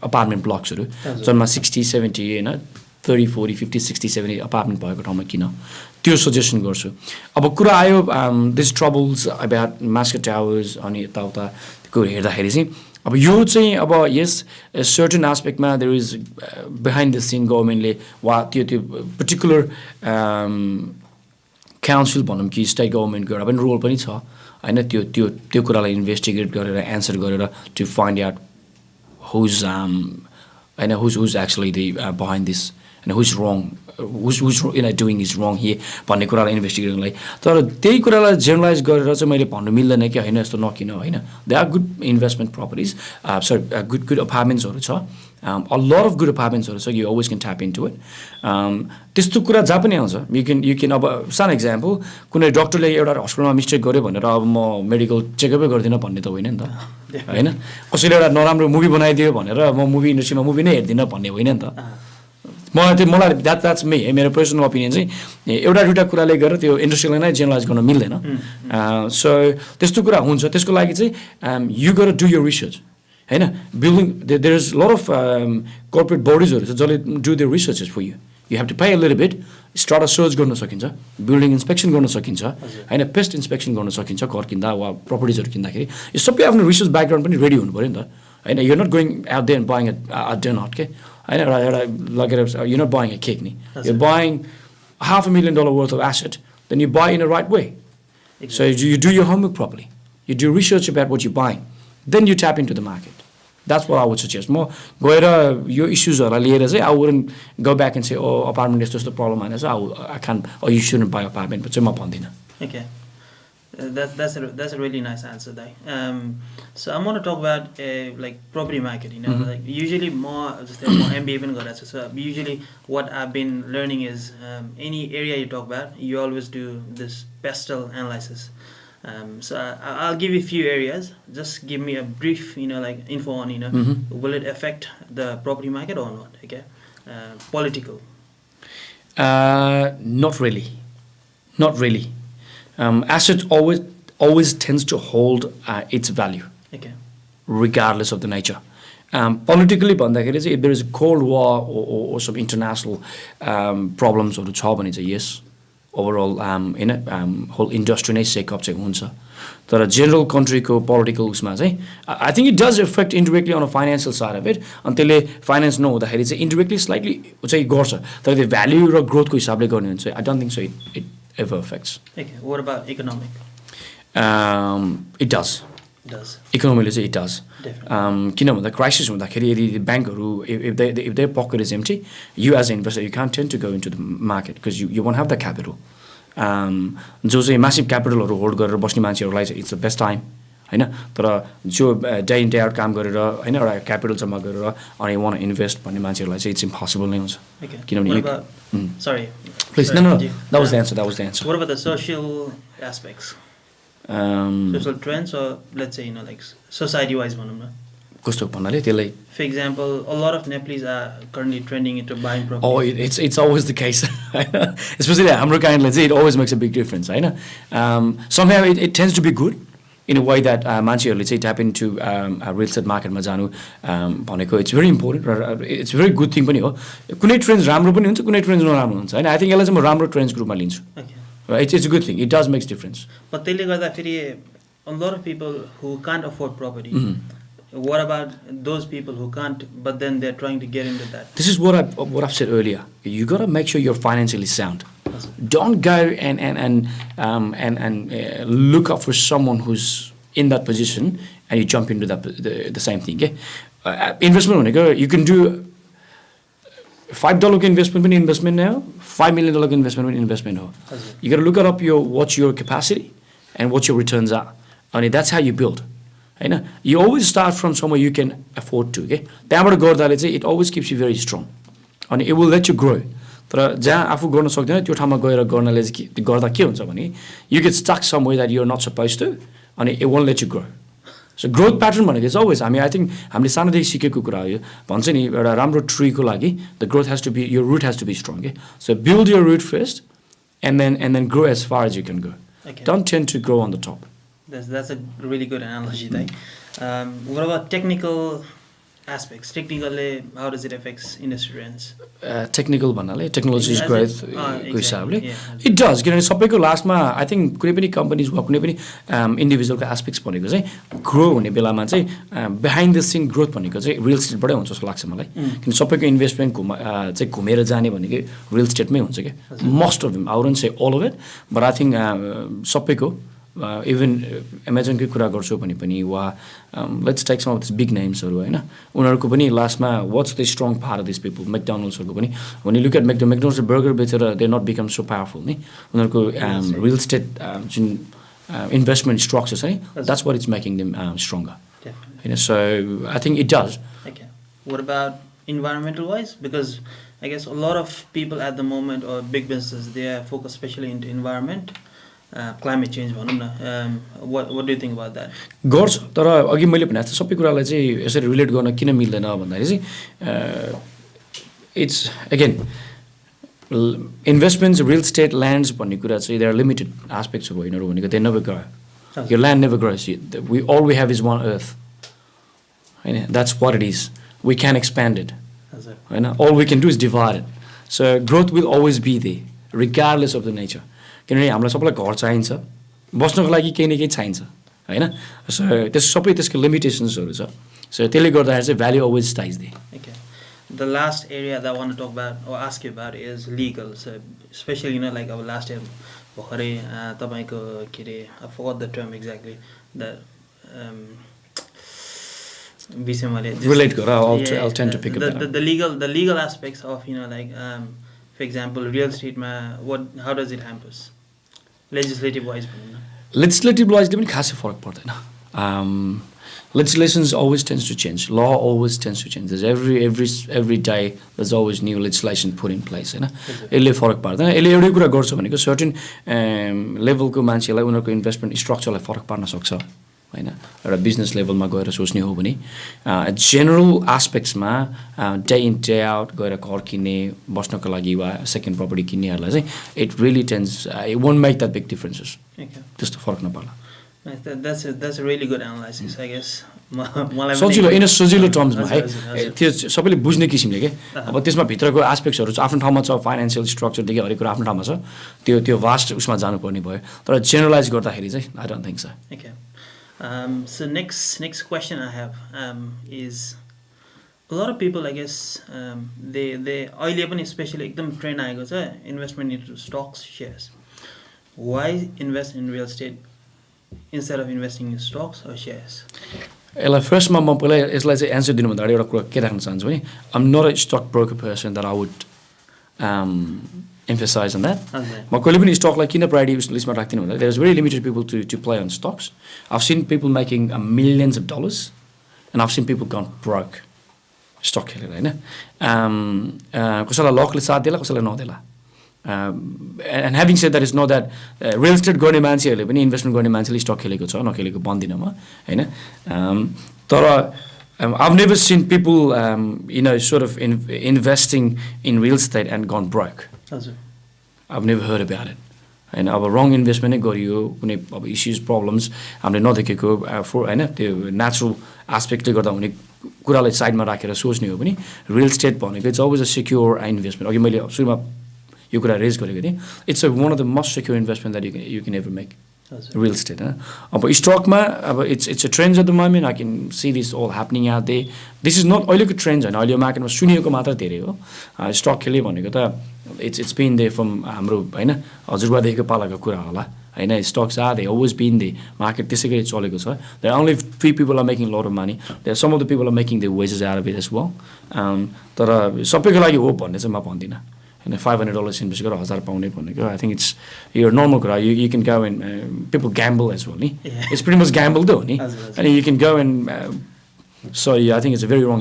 apartment ब्लक्सहरू जसमा 60-70 होइन 30-40-50-60-70 अपार्टमेन्ट भएको ठाउँमा किन त्यो सजेसन गर्छु अब कुरा आयो this troubles about Mascot towers अनि यताउताको हेर्दाखेरि चाहिँ अब यो चाहिँ अब यस सर्टन एस्पेक्टमा there is behind the scene गभर्मेन्टले वा त्यो पर्टिकुलर काउन्सिल भनौँ कि स्टेट गभर्मेन्टको एउटा पनि रोल पनि छ होइन त्यो कुरालाई इन्भेस्टिगेट गरेर एन्सर गरेर टु फाइन्ड आउट हुज होइन who's actually the behind this होइन who's wrong who's doing is wrong he भन्ने कुरालाई इन्भेस्टिगेट गर्नलाई तर त्यही कुरालाई जेनरलाइज गरेर चाहिँ मैले भन्नु मिल्दैन कि होइन यस्तो नकिन होइन they are good investment properties sorry good अपार्टमेन्ट्सहरू छ अ लट अफ गुड अपार्टमेन्ट्सहरू छ you always can tap into it त्यस्तो कुरा जहाँ पनि आउँछ यु क्यान अब सानो इक्जाम्पल कुनै डक्टरले एउटा हस्पिटलमा मिस्टेक गर्यो भनेर अब म मेडिकल चेकअपै गर्दिनँ भन्ने त होइन नि त होइन कसैले एउटा नराम्रो मुभी बनाइदियो भनेर म मुभी इन्डस्ट्रीमा मुभी नै हेर्दिनँ भन्ने होइन नि त मलाई द्याट्स मे मेरो पर्सनल ओपिनियन चाहिँ एउटा दुइटा कुराले गरेर त्यो इन्डस्ट्रीलाई नै जेनरलाइज गर्न मिल्दैन सो त्यस्तो कुरा हुन्छ त्यसको लागि चाहिँ यु गर डु यर रिसर्च होइन building there is lot of corporate बडिजहरू छ जसले do the researches for you have to pay a little bit start a search गर्न सकिन्छ बिल्डिङ इन्सपेक्सन गर्न सकिन्छ होइन पेस्ट इन्सपेक्सन गर्न सकिन्छ घर किन्दा वा प्रपर्टिजहरू किन्दाखेरि यो सबै आफ्नो रिसर्च ब्याकग्राउन्ड पनि रेडी हुनु पऱ्यो नि त होइन you not going out there buying a donut के होइन एउटा लगेर you not buying a cake नि you buying $500,000 worth of asset then you buy in a right way so you do your homework properly you do research about what you're buying then you tap into the market that's what I would suggest म गएर यो इस्युजहरूलाई लिएर चाहिँ I wouldn't go back and say oh apartment यस्तो यस्तो problem आएन चाहिँ I can't or you shouldn't buy apartment चाहिँ म भन्दिनँ Okay. That's a really nice answer, Dai. So I'm going to talk about like property market. You know, like usually more MBA even got that. So usually what I've been learning is any area you talk about, you always do this pestle analysis. So I'll give you a few areas. Just give me a brief, like info on, will it affect the property market or not? Okay, political. Not really. Not really. Asset always tends to hold its value, Okay. regardless of the nature. Politically, if there is a cold war or some international problems or the yes, overall whole industry नै shake up चाहिँ हुन्छ तर general country को political उसमा चाहिँ I think it does affect indirectly on a financial side of it अनि त्यसले finance नहुँदाखेरि चाहिँ indirectly slightly चाहिँ गर्छ तर त्यो value र growth को हिसाबले गर्ने हुन्छ I don't think so it ever affects. Okay. What about economic? It does. Economically say it does. किन भन्दा क्राइसिस हुँदाखेरि यदि ब्याङ्कहरू if their pocket is empty you as an investor you can't tend to go into the market because you won't have the capital. जो चाहिँ massive capitalहरू hold गरेर बस्ने मान्छेहरूलाई चाहिँ it's the best time होइन तर जो डे इन डे आउट काम गरेर होइन एउटा क्यापिटल जम्मा गरेर अनि वान इन्भेस्ट भन्ने मान्छेहरूलाई चाहिँ इट्स इम्पोसिबल नै हुन्छ किनभने sorry please no that was the answer what about the social aspects social trends or let's say like society wise भनौँ न कस्तो भन्नाले त्यसलाई for example a lot of Nepalese are currently trending into buying property it's always the case especially हाम्रो काइन्डलाई चाहिँ it always makes a big difference होइन somehow it tends to be good in a way that मान्छेहरूले चाहिँ tap into real estate marketमा जानु भनेको it's very important it's a very good thing पनि हो कुनै ट्रेन्ड्स राम्रो पनि हुन्छ कुनै ट्रेन्ड्स नराम्रो हुन्छ होइन आई थिङ्क यसलाई चाहिँ म राम्रो ट्रेन्ड्स ग्रुपमा लिन्छु it's a good thing it does makes difference but त्यसले गर्दा फेरि a lot of people who can't afford property what about those people who can't but then they're trying to get into that this is what I've said earlier you got to make sure you're financially sound don't go and look up for someone who's in that position and you jump into the same thing investment भनेको you can do $5 investment now $5 million investment investment ho you got to look up what's your capacity and what your returns are and that's how you build होइन you always start from somewhere you can afford to त्यहाँबाट गर्दाले चाहिँ it always keeps you very strong and it will let you grow तर जहाँ आफू गर्न सक्दैन त्यो ठाउँमा गएर गर्नले गर्दा के हुन्छ भने you get stuck somewhere that you're not supposed to and it won't let you grow so growth pattern भनेको इज अलवेज I think हामीले सानोदेखि सिकेको कुरा हो यो भन्छ नि एउटा राम्रो ट्रीको लागि the growth has to be your root has to be strong के so build your root first and then grow as far as you can go. Okay. Don't tend to grow on the top. That's a really good analogy. What about technical aspects? Technically, how does it affect industry trends? Technical भन्नाले technology's growth को हिसाबले Yeah. it does किनभने सबैको लास्टमा I think कुनै पनि companies वा कुनै पनि इन्डिभिजुअलको एस्पेक्ट्स भनेको चाहिँ ग्रो हुने बेलामा चाहिँ बिहाइन्ड द सिन ग्रोथ भनेको चाहिँ रियल स्टेटबाटै हुन्छ जस्तो लाग्छ मलाई किन सबैको इन्भेस्टमेन्ट चाहिँ घुमेर जाने भनेको रियल स्टेटमै हुन्छ क्या most of them I wouldn't say all of it but I think सबैको इभन एमाजोनकै कुरा गर्छु भने पनि वा let's take some of this big नेम्सहरू होइन उनीहरूको पनि लास्टमा what's the strong power of this people म्याकडोनल्ड्सहरूको पनि when you look at McDonald's burger बेचेर they not become so powerful नि उनीहरूको रियल स्टेट जुन इन्भेस्टमेन्ट स्ट्रक्चर छ नि that's what is making them stronger होइन so I think it does. Okay. What about environmental wise? Because I guess a lot of people at the moment or big businesses they are focused especially into environment. Climate change भनौँ न what do you think about that? गर्छ तर अघि मैले भने जस्तो सबै कुरालाई चाहिँ यसरी रिलेट गर्न किन मिल्दैन भन्दाखेरि चाहिँ it's again investments real estate lands भन्ने कुरा चाहिँ देयर लिमिटेड एस्पेक्ट्सहरू हो यिनीहरू भनेको दे नेभर ग्रो यो land never grows all we have is one earth होइन that's what it is we can expand it होइन all we can do is divide it. So growth will always be there regardless of the nature. किनभने हामीलाई सबैलाई घर चाहिन्छ बस्नको लागि केही न केही चाहिन्छ होइन सो त्यस सबै त्यसको लिमिटेसन्सहरू छ सो त्यसले गर्दाखेरि चाहिँ value always stays they. Okay. The last area that I want to talk about or ask you about is legal. So especially like our last year भर्खरै तपाईँको के अरे I forgot the term exactly the विषयमा relate गर I'll tend to pick up the legal aspects of like for example real estate how does it hampers legislative wise legislative wise पनि खासै फरक पर्दैन. Legislation always tends to change. Law always tends to change. There's every day there's always new legislation put in place होइन यसले फरक पार्दैन. यसले एउटै कुरा गर्छ भनेको सर्टेन लेभलको मान्छेलाई उनीहरूको इन्भेस्टमेन्ट स्ट्रक्चरलाई फरक पार्न सक्छ होइन एउटा बिजनेस लेभलमा गएर सोच्ने हो भने जेनरल एस्पेक्ट्समा डे इन डे आउट गएर घर किन्ने बस्नको लागि वा सेकेन्ड प्रपर्टी किन्नेहरूलाई चाहिँ it really tends it won't make that big differences त्यस्तो फरक नपर्ला. That's a really good analysis, I guess. सजिलो इन सजिलो टर्म्समा है त्यो सबैले बुझ्ने किसिमले के अब त्यसमा भित्रको एस्पेक्ट्सहरू आफ्नो ठाउँमा छ फाइनेन्सियल स्ट्रक्चरदेखि हरेक कुरा आफ्नो ठाउँमा छ त्यो भास्ट उसमा जानुपर्ने भयो तर जेनरलाइज गर्दाखेरि चाहिँ I don't think so. Okay. So next question I have is a lot of people I guess they अहिले पनि especially एकदम ट्रेन्ड आएको छ investment into stocks shares. Why invest in real estate instead of investing in stocks or shares? यसलाई फर्स्टमा म पहिला यसलाई चाहिँ एन्सर दिनुभन्दा अगाडि एउटा कुरा के राख्न चाहन्छु भने I am not a stock broker person that I would emphasize on that. म कहिले पनि स्टकलाई किन प्रायोरिटी लिस्टमा राख्दिनँ भन्दा there is very limited people to play on stocks. I've seen people making millions of dollars and I've seen people gone broke stock खेलेर होइन कसैलाई लकले साथ देला कसैलाई नदेला. And having said that is no that real estate गर्ने मान्छेहरूले पनि इन्भेस्टमेन्ट गर्ने मान्छेले स्टक खेलेको छ नखेलेको भन्दिनँ म होइन तर I've never seen people sort of investing in real estate and gone broke. I've never heard about it. And अब रङ इन्भेस्टमेन्ट नै गरियो कुनै अब इस्युज प्रब्लम्स हामीले नदेखेको होइन त्यो नेचुरल एस्पेक्टले गर्दा हुने कुरालाई साइडमा राखेर सोच्ने हो भने रियल स्टेट भनेको it's always a secure investment. अघि मैले सुरुमा यो कुरा रेज गरेको थिएँ it's one of the most secure investment that you can ever make real estate होइन. अब स्टकमा अब it's a trend at the moment I can see this all happening out there. This is not अहिलेको trend होइन अहिले मार्केटमा सुनिएको मात्र धेरै हो. स्टक खेल्यो भनेको त इट्स बिन दे फ्रम हाम्रो होइन हजुरबादेखिको पालाको कुरा होला होइन. Stocks are they always been the market त्यसै गरी चलेको छ. There only few people are making lot of money there some of the people are making the wages are of it as well. तर सबैको लागि हो भन्ने चाहिँ म भन्दिनँ होइन. $500 इन्भेस्ट गरेर 1000 पाउने भनेको आई थिङ्क इट्स यो नर्मल कुरा. You can go and people gamble as well नि इट्स प्रिटी मच ग्याम्बल त हो नि. अनि you can go and so I think it's a very wrong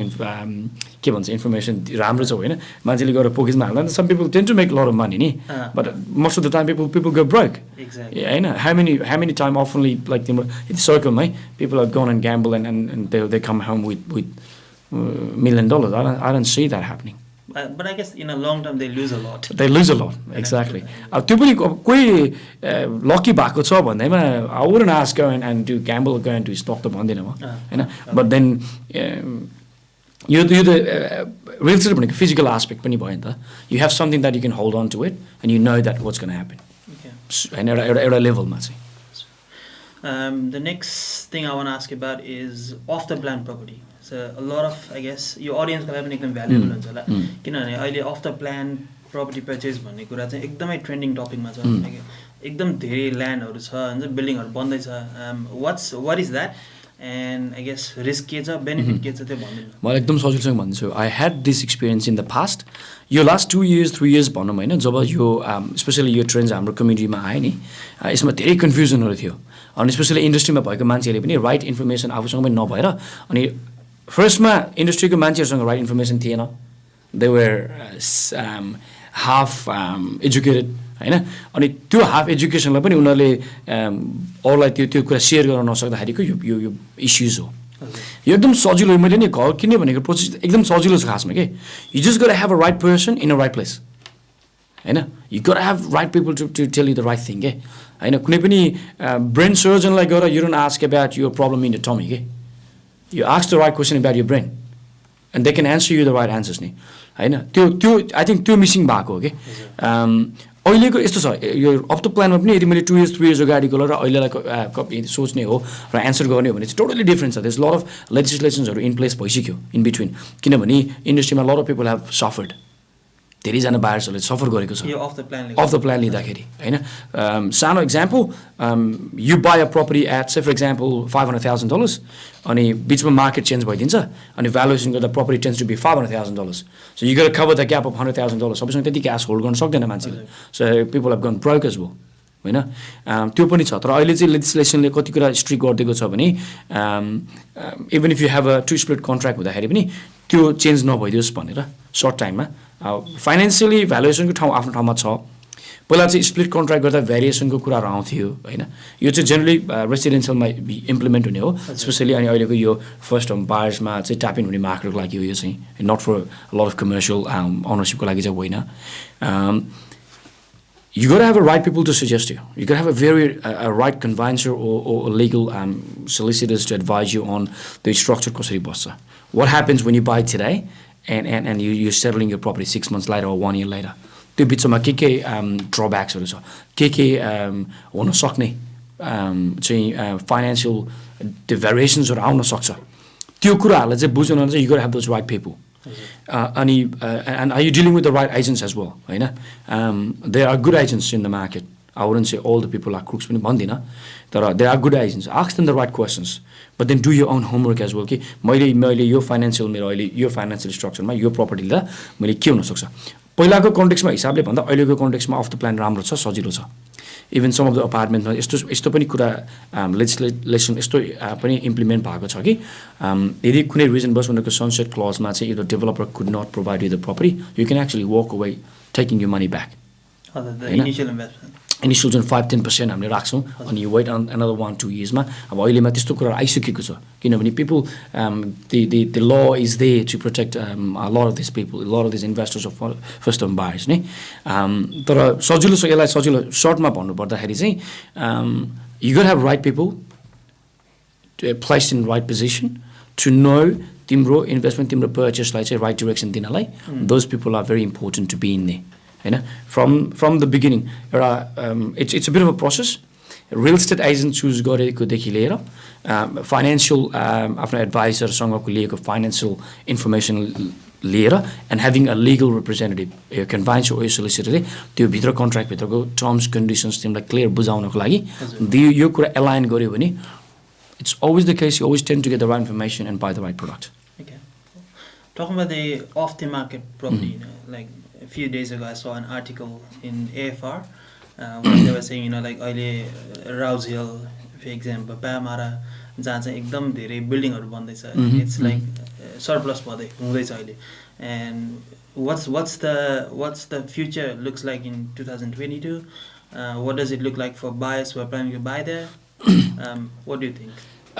के भन्छ इन्फर्मेसन राम्रो छ होइन मान्छेले गएर पोकेटमा हाल्दा some people tend to make lot of money नि but most of the time people go break होइन how many time oftenly like तिम्रो यति सर्कलमा है people are gone and gamble and they come home with $1 million. I don't see that happening. But I guess in a long term they lose a lot. They lose a lot, exactly. त्यो पनि कोही lucky भएको छ भन्दैमा I wouldn't ask go and do gamble go and do stock त भन्दैन म हैन but then यो the real estate भनेको physical aspect पनि भयो नि त you have something that you can hold on to it and you know that what's going to happen. Okay. And एउटा levelमा चाहिँ. The next thing I want to ask about is off the plan property. So a lot of I guess your audience को लागि पनि एकदम valuable हुन्छ होला किनभने अहिले of the plan property purchase भन्ने कुरा चाहिँ एकदमै ट्रेन्डिङ टपिकमा छ एकदम धेरै ल्यान्डहरु छ हैन बिल्डिङहरु बन्दै छ what is that and I guess risk के छ बेनिफिट के छ त्यो भन्दिनु म एकदम सजिलोसँग भन्छु I had this experience in the past यो लास्ट 2 years 3 years भनौँ हैन जब यो स्पेशली यो ट्रेन्ड्स हाम्रो कम्युनिटीमा आए नि यसमा धेरै कन्फ्युजनहरु थियो अनि स्पेशली इन्डस्ट्रीमा भएको मान्छेले पनि राइट इन्फर्मेसन आफूसँग पनि नभएर अनि फर्स्टमा इन्डस्ट्रीको मान्छेहरुसँग राइट इन्फर्मेसन थिएन दे वर हाफ एजुकेटेड हैन अनि त्यो हाफ एजुकेसनलाई पनि उनीहरुले अरूलाई त्यो कुरा शेयर गर्न नसक्दाखेरिको यो इश्यूज हो यो एकदम सजिलो मैले नि घर किन्ने भनेको प्रोसेस एकदम सजिलो छ खासमा के you just got have a right person in a right place हैन you got have right people to tell you the right thing के हैन कुनै पनि ब्रेन सर्जनलाई गएर you don't ask about your problem in the tummy के you ask the right question about your brain and they can answer you the right answers नि हैन त्यो I think त्यो मिसिङ भएको हो के अहिलेको यस्तो छ यो अफ द प्लानमा पनि यदि मैले 2 years 3 years अगाडिको र अहिलेलाई सोच्ने हो र एन्सर गर्ने हो भने चाहिँ टोटली डिफरेन्ट छ देयर इज लट अफ लेजिस्लेसन्सहरु इन प्लेस भइसक्यो इन बिट्विन किनभने इन्डस्ट्रीमा lot of people have suffered धेरैजना बायर्सहरूले सफर गरेको छ अफ द प्लान लिँदाखेरि हैन सानो example you buy a property at say for example $500,000 अनि बिचमा मार्केट चेन्ज भइदिन्छ अनि भ्यालुएसन गर्दा property tends to be $500,000 so you got cover the gap of $100,000 सबैसँग त्यति क्यास होल्ड गर्न सक्दैन मान्छेले so people have gone broke as well हैन त्यो पनि छ तर अहिले चाहिँ लेजिस्लेसनले कति कुरा स्ट्रिक्ट गरिदिएको छ भने even if you have a 2 split contract हुँदाखेरि पनि त्यो चेन्ज नभइदियोस् भनेर सर्ट टाइममा फाइनेन्सियली भ्यालुएसनको ठाउँ आफ्नो ठाउँमा छ पहिला चाहिँ स्प्लिट कन्ट्र्याक्ट गर्दा भेरिएसनको कुराहरू आउँथ्यो हैन यो चाहिँ जेनरली रेसिडेन्सियलमा इम्प्लिमेन्ट हुने हो स्पेसली अनि अहिलेको यो फर्स्ट होम बायर्समा चाहिँ ट्याप इन हुने मार्केटको लागि हो यो चाहिँ not for lot of commercial ओनरसिपको लागि चाहिँ होइन you got to have a right people to suggest you. You got to have a very right conveyancer or legal solicitors to advise you on the structure कसरी बस्छ. What happens when you buy today and you're settling your property 6 months later or 1 year later? त्यो बिचमा के ड्रब्याक्सहरु छ के हुन सक्ने चाहिँ फाइनान्शियल डिभेरिएसन्सहरु आउन सक्छ त्यो कुराहरुलाई चाहिँ बुझ्न चाहिँ you got to have those right people. And are you dealing with the right agents as well? There are good agents in the market. I wouldn't say all the people are crooks. There are good agents. Ask them the right questions. But then do your own homework as well. Okay? Your financial structure, your property, पहिलाको कन्टेक्स्टमा हिसाबले भन्दा अहिलेको कन्टेक्स्टमा of the plan राम्रो छ सजिलो छ even some of the अपार्टमेन्टमा यस्तो पनि कुरा लेजिस्लेसन यस्तो पनि इम्प्लिमेन्ट भएको छ कि यदि कुनै रिजन बस उनीहरूको सनसेट क्लजमा चाहिँ यो developer could not provide you the property you can actually walk away taking you money back initial जुन 5-10% हामीले राख्छौँ अनि यु वेट अनदर 1-2 yearsमा अब अहिलेमा त्यस्तो कुरा आइसकेको छ किनभने people the law is there to protect a lot of these people, a lot of these investors of first home buyers नि तर सजिलो छ यसलाई सजिलो सर्टमा भन्नुपर्दाखेरि चाहिँ you got to have right people placed in right position to know तिम्रो investment तिम्रो पर्चेसलाई चाहिँ राइट डिरेक्सन दिनलाई those people are very important to be in there हैन from the beginning it's a bit of a process real estate agent choose गरेकोदेखि लिएर financial आफ्नो एडभाइजरसँगको लिएको फाइनान्शियल इन्फर्मेसन लिएर and having a legal representative convince or सोलिसिटरले त्यो भित्र कन्ट्र्याक्ट भित्रको टर्म्स कन्डिसन्स तिमीलाई क्लियर बुझाउनको लागि यो कुरा एलाइन गर्यो भने it's always the case you always tend to get the right information and buy the right product. Okay. Talking about the off the market property, like a few days ago I saw an article in AFR where they were saying like Rouse Hill for example Pamara जहाँ चाहिँ एकदम धेरै बिल्डिङहरू बन्दैछ it's like surplus हुँदैछ अहिले and what's the future looks like in 2022 what does it look like for buyers who are planning to buy there what do you think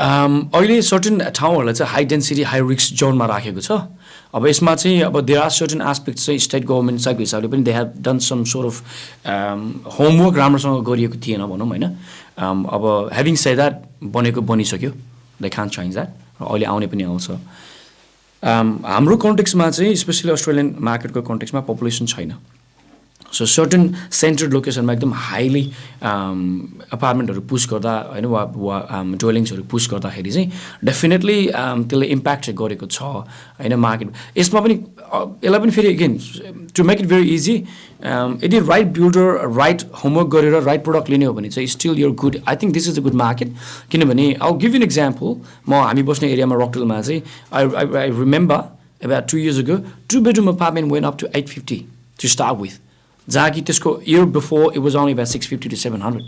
अहिले certain ठाउँहरूलाई चाहिँ हाई डेन्सिटी हाई रिस्क जोनमा राखेको छ अब यसमा चाहिँ अब देयर आर सर्टेन एस्पेक्ट चाहिँ स्टेट गभर्मेन्ट साइडको हिसाबले पनि they have done some sort of homework राम्रोसँग गरिएको थिएन भनौँ होइन अब ह्याभिङ से द्याट बनेको बनिसक्यो दे कान्ट चेन्ज द्याट अहिले आउने पनि आउँछ हाम्रो कन्टेक्समा चाहिँ स्पेसली अस्ट्रेलियन मार्केटको कन्टेक्समा पपुलेसन छैन सो सर्टन सेन्ट्रल लोकेसनमा एकदम हाइली अपार्टमेन्टहरू पुस गर्दा होइन वा ड्वेलिङ्सहरू पुस गर्दाखेरि चाहिँ डेफिनेटली त्यसले इम्प्याक्ट चाहिँ गरेको छ होइन मार्केट यसमा पनि यसलाई पनि फेरि again to make it very easy यदि राइट बिल्डर राइट होमवर्क गरेर राइट प्रडक्ट लिने हो भने चाहिँ still your good I think this is a good market किनभने आई गिभ एन एक्जाम्पल म हामी बस्ने एरियामा रकटेलमा चाहिँ I remember about 2 years ago 2-bedroom apartment went up to 850 to start with जहाँ कि त्यसको year before it was only about 650 to 700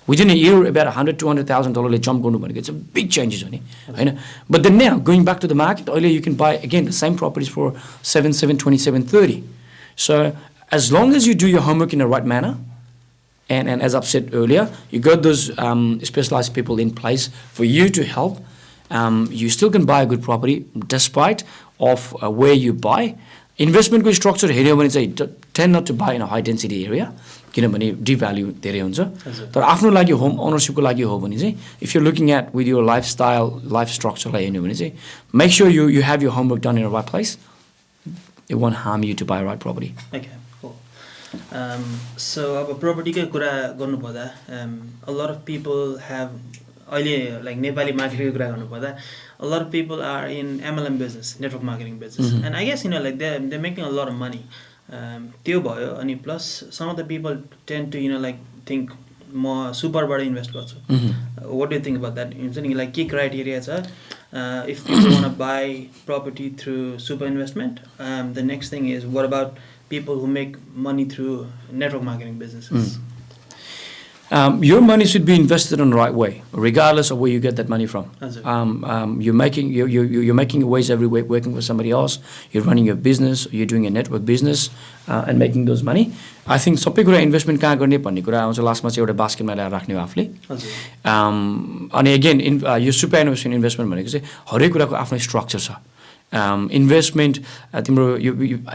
within a year about $100,000-200,000 ले jump गर्नु भनेको it's a big changes हो नि होइन but then now going back to the market अहिले you can buy again the same properties for 720, 730 so as long as you do your homework in the right manner and as I've said earlier you got those specialized people in place for you to help you still can buy a good property despite of where you buy investment को structure हेऱ्यो भने चाहिँ tend not to buy in a high density area किनभने devalue धेरै हुन्छ तर आफ्नो लागि होम ओनरशिपको लागि हो भने चाहिँ if you're looking at with your lifestyle life structure लाई हेर्नु भने चाहिँ make sure you have your homework done in the right place it won't harm you to buy a right property okay cool so अब property कै कुरा गर्नुपर्दा a lot of people have अहिले like Nepali मार्केटको कुरा गर्नुपर्दा a lot of people are in MLM business network marketing business and I guess like they're making a lot of money त्यो भयो अनि plus some of the people tend to like think म सुपरबाट invest गर्छु what do you think about that हुन्छ नि like के criteria छ if people want to buy property through super investment the next thing is what about people who make money through network marketing businesses your money should be invested in the right way, regardless of where you get that money from. You're making ways every week working for somebody else. You're running your business. You're doing a network business and making those money. I think सबै कुरा investment कहाँ गर्ने भन्ने कुरा आउँछ लास्टमा चाहिँ एउटा बास्केटमा ल्याएर राख्ने हो आफूले अनि अगेन यो सुपर एनुएसन इन्भेस्टमेन्ट भनेको चाहिँ हरेक कुराको आफ्नो स्ट्रक्चर छ इन्भेस्टमेन्ट तिम्रो यो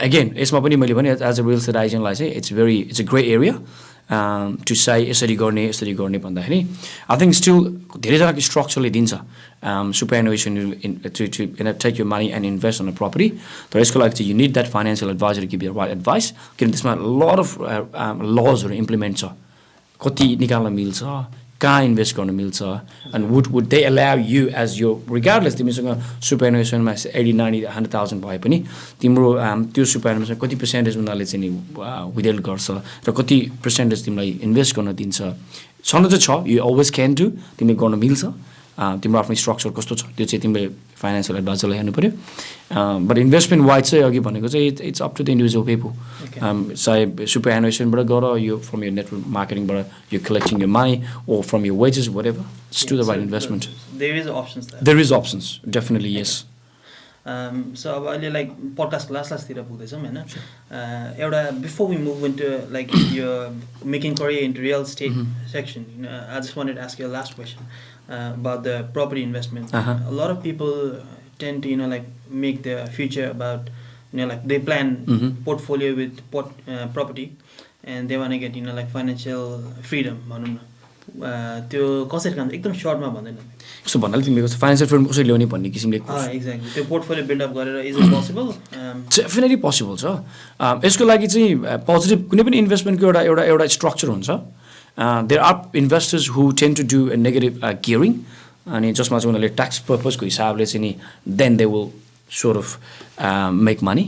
अगेन यसमा पनि मैले भने एज अ रियल एस्टेट एजेन्टलाई चाहिँ it's a grey area to say यसरी गर्ने भन्दाखेरि I think still धेरैजनाको स्ट्रक्चरले दिन्छ superannuation to take your money and invest on a property तर यसको लागि चाहिँ you need that financial advisor to give you the right advice किनभने त्यसमा lot of lawsहरू इम्प्लिमेन्ट छ कति निकाल्न मिल्छ कहाँ इन्भेस्ट गर्न मिल्छ and would they allow you as your regardless तिमीसँग superannuationमा 80, 90, 100,000 भए पनि तिम्रो त्यो superannuation कति पर्सेन्टेज उनीहरूले चाहिँ नि विथहोल्ड गर्छ र कति पर्सेन्टेज तिमीलाई इन्भेस्ट गर्न दिन्छ छन चाहिँ छ you always can do तिमीले गर्न मिल्छ तिम्रो आफ्नो स्ट्रक्चर कस्तो छ त्यो चाहिँ तिमीले फाइनेन्शियल एडभाइजरलाई हेर्नु पर्यो बट इन्भेस्टमेन्ट वाइज चाहिँ अघि भनेको चाहिँ it's up to the individual people चाहे सुपर एनुएसनबाट गर यो फ्रम यर नेटवर्क मार्केटिङबाट you collecting your money or from your wages whatever it's to the right investment there is options definitely yes so अब अहिले like podcast लास्टतिर पुग्दैछौँ होइन एउटा before we move into like यो making career into real estate section I just wanted to ask you last question about the property investment. A lot of people tend to like make their future about like they plan portfolio with property and they want to get like financial freedom भनौँ न त्यो कसरी काम एकदम सर्टमा भन्दैन कस्तो भन्नाले तिमीले कस्तो फाइनेन्शियल फ्रिडम कसरी ल्याउने भन्ने किसिमले एक्ज्याक्टली त्यो पोर्टफोलियो बिल्ड अप गरेर is it possible definitely possible छ यसको लागि चाहिँ पोजिटिभ कुनै पनि इन्भेस्टमेन्टको एउटा स्ट्रक्चर हुन्छ there are investors who tend to do a negative gearing and just much उनीहरूले tax purpose को हिसाबले चाहिँ नि then they will sort of make money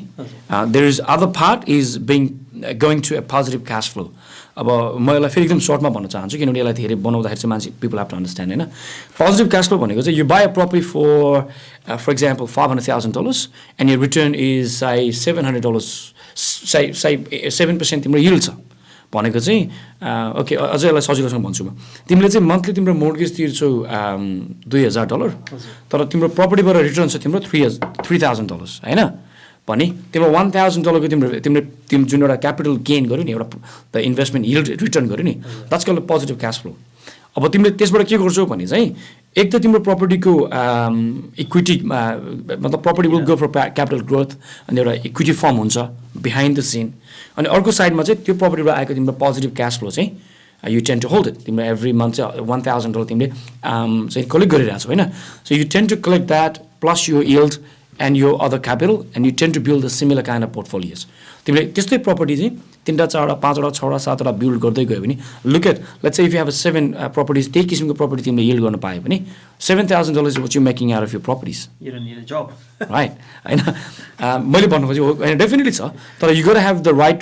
there is other part is being going to a positive cash flow अब म यसलाई फेरि एकदम सर्टमा भन्न चाहन्छु किनभने यसलाई धेरै बनाउँदाखेरि चाहिँ मान्छे people have to understand होइन positive cash flow भनेको चाहिँ you buy a property for example $500,000 and your return is say $700 say 7% तिम्रो yield छ भनेको चाहिँ ओके अझै यसलाई सजिलोसँग भन्छु म तिमीले चाहिँ मन्थली तिम्रो मोर्गेज तिर्छौ $2,000 तर तिम्रो प्रपर्टीबाट रिटर्न छ तिम्रो $3,000 होइन भने तिम्रो $1,000 को तिम्रो जुन एउटा क्यापिटल गेन गर्यो नि एउटा द इन्भेस्टमेन्ट यिल्ड रिटर्न गर्यो नि that's called positive cash flow अब तिमीले त्यसबाट के गर्छौ भने चाहिँ एक त तिम्रो प्रपर्टीको इक्विटी मतलब property will go for capital growth अनि एउटा इक्विटी फर्म हुन्छ बिहाइन्ड द सिन अनि अर्को साइडमा चाहिँ त्यो प्रपर्टीबाट आएको तिम्रो पोजिटिभ क्यास फ्लो चाहिँ you tend to hold it तिम्रो एभ्री मन्थ चाहिँ $1,000 तिमीले चाहिँ कलेक्ट गरिरहेको छौ होइन so you tend to collect that plus यो yield and your other capital and you tend to build a similar kind of portfolios तिमीले त्यस्तै प्रपर्टी चाहिँ 3टा 4टा 5टा 6टा 7टा बिल्ड गर्दै गयो भने look at let's say if you have 7 properties त्यही किसिमको property तिमीले यिल्ड गर्न पायो भने $7,000 is what you making out of your properties you don't need a job right हैन मैले भन्नु खोजेको डेफिनेटली छ तर you got to have the right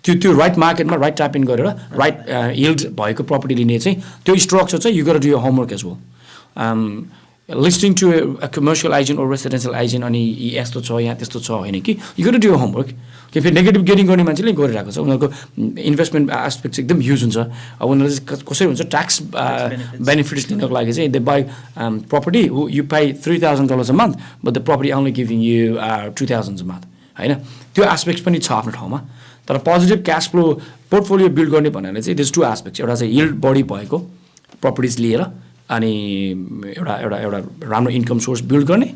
त्यो राइट मार्केटमा राइट ट्याप इन गरेर राइट यिल्ड भएको प्रपर्टी लिने चाहिँ त्यो स्ट्रक्चर चाहिँ you got to do your homework as well listening to a commercial agent or residential agent अनि यस्तो छ यहाँ त्यस्तो छ होइन कि you got to do your homework कि फेरि नेगेटिभ गेटिङ गर्ने मान्छेले गरिरहेको छ उनीहरूको इन्भेस्टमेन्ट एस्पेक्ट चाहिँ एकदम ह्युज हुन्छ अब उनीहरूले चाहिँ कसरी हुन्छ ट्याक्स बेनिफिट्स लिनको लागि चाहिँ they by property you pie $3,000 a month but the property only giving you $2,000 a month होइन त्यो एस्पेक्ट्स पनि छ आफ्नो ठाउँमा तर positive cash flow portfolio build गर्ने भन्नाले चाहिँ दिस टु एस्पेक्ट्स एउटा चाहिँ यिल्ड बढी भएको प्रपर्टिज लिएर अनि एउटा एउटा एउटा राम्रो इन्कम सोर्स बिल्ड गर्ने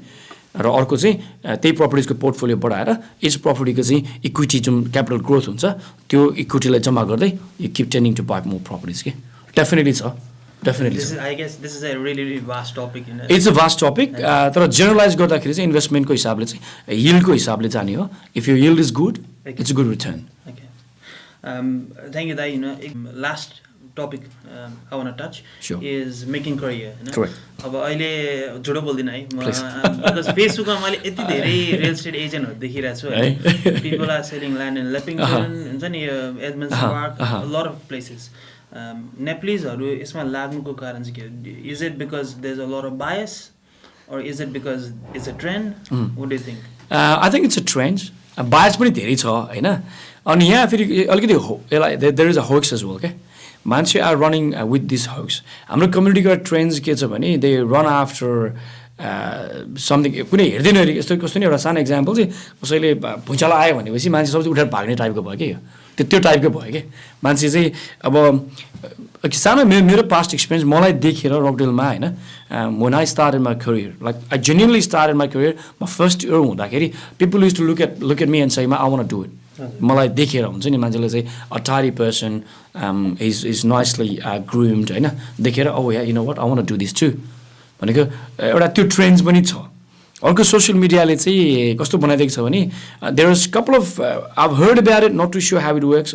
र अर्को चाहिँ त्यही प्रपर्टिजको पोर्टफोलियो बढाएर यस प्रपर्टीको चाहिँ इक्विटी जुन क्यापिटल ग्रोथ हुन्छ त्यो इक्विटीलाई जम्मा गर्दै you keep tending to buy more properties के डेफिनेटली छ definitely I guess this is a really vast topic it's a vast topic तर जेनरलाइज गर्दाखेरि चाहिँ इन्भेस्टमेन्टको हिसाबले चाहिँ यिल्डको हिसाबले जाने हो if you yield is good it's a good return thank you दाइ last topic I want to touch is making career Correct. अब अहिले झुटो बोल्दिनँ है म बिकज फेसबुकमा मैले यति धेरै रियल एस्टेट एजेन्टहरू देखिरहेको छु होइन people are selling land in Leppington हुन्छ नि Edmondson Park lot of places नेप्लिजहरू यसमा लाग्नुको कारण चाहिँ के हो is it because there is a lot of buyers or is it because it's a trend what do you think I think it's a trend bias पनि धेरै छ होइन अनि यहाँ फेरि अलिकति यसलाई there is a hoax as well के मान्छे are running with this hoax हाम्रो कम्युनिटीको ट्रेन्ड्स के छ भने दे रन आफ्टर समथिङ कुनै हेर्दैन यस्तो कस्तो नि एउटा सानो इक्जाम्पल चाहिँ कसैले भुइँचालो आयो भनेपछि मान्छे सबैले उठेर भाग्ने टाइपको भयो कि त्यो टाइपको भयो कि मान्छे चाहिँ अब सानो मेरो पास्ट एक्सपिरियन्स मलाई देखेर रकडेलमा होइन when I started my career like I genuinely started my career my first year हुँदाखेरि people used to look at me and say I want to do it मलाई देखेर हुन्छ नि मान्छेले चाहिँ अटारी पर्सन इज नाइसली ग्रुम्ड होइन देखेर oh yeah you know what I want to do this to भनेको एउटा त्यो ट्रेन्ड्स पनि छ अर्को सोसियल मिडियाले चाहिँ कस्तो बनाइदिएको छ भने there is couple of I heard about it not too so how it works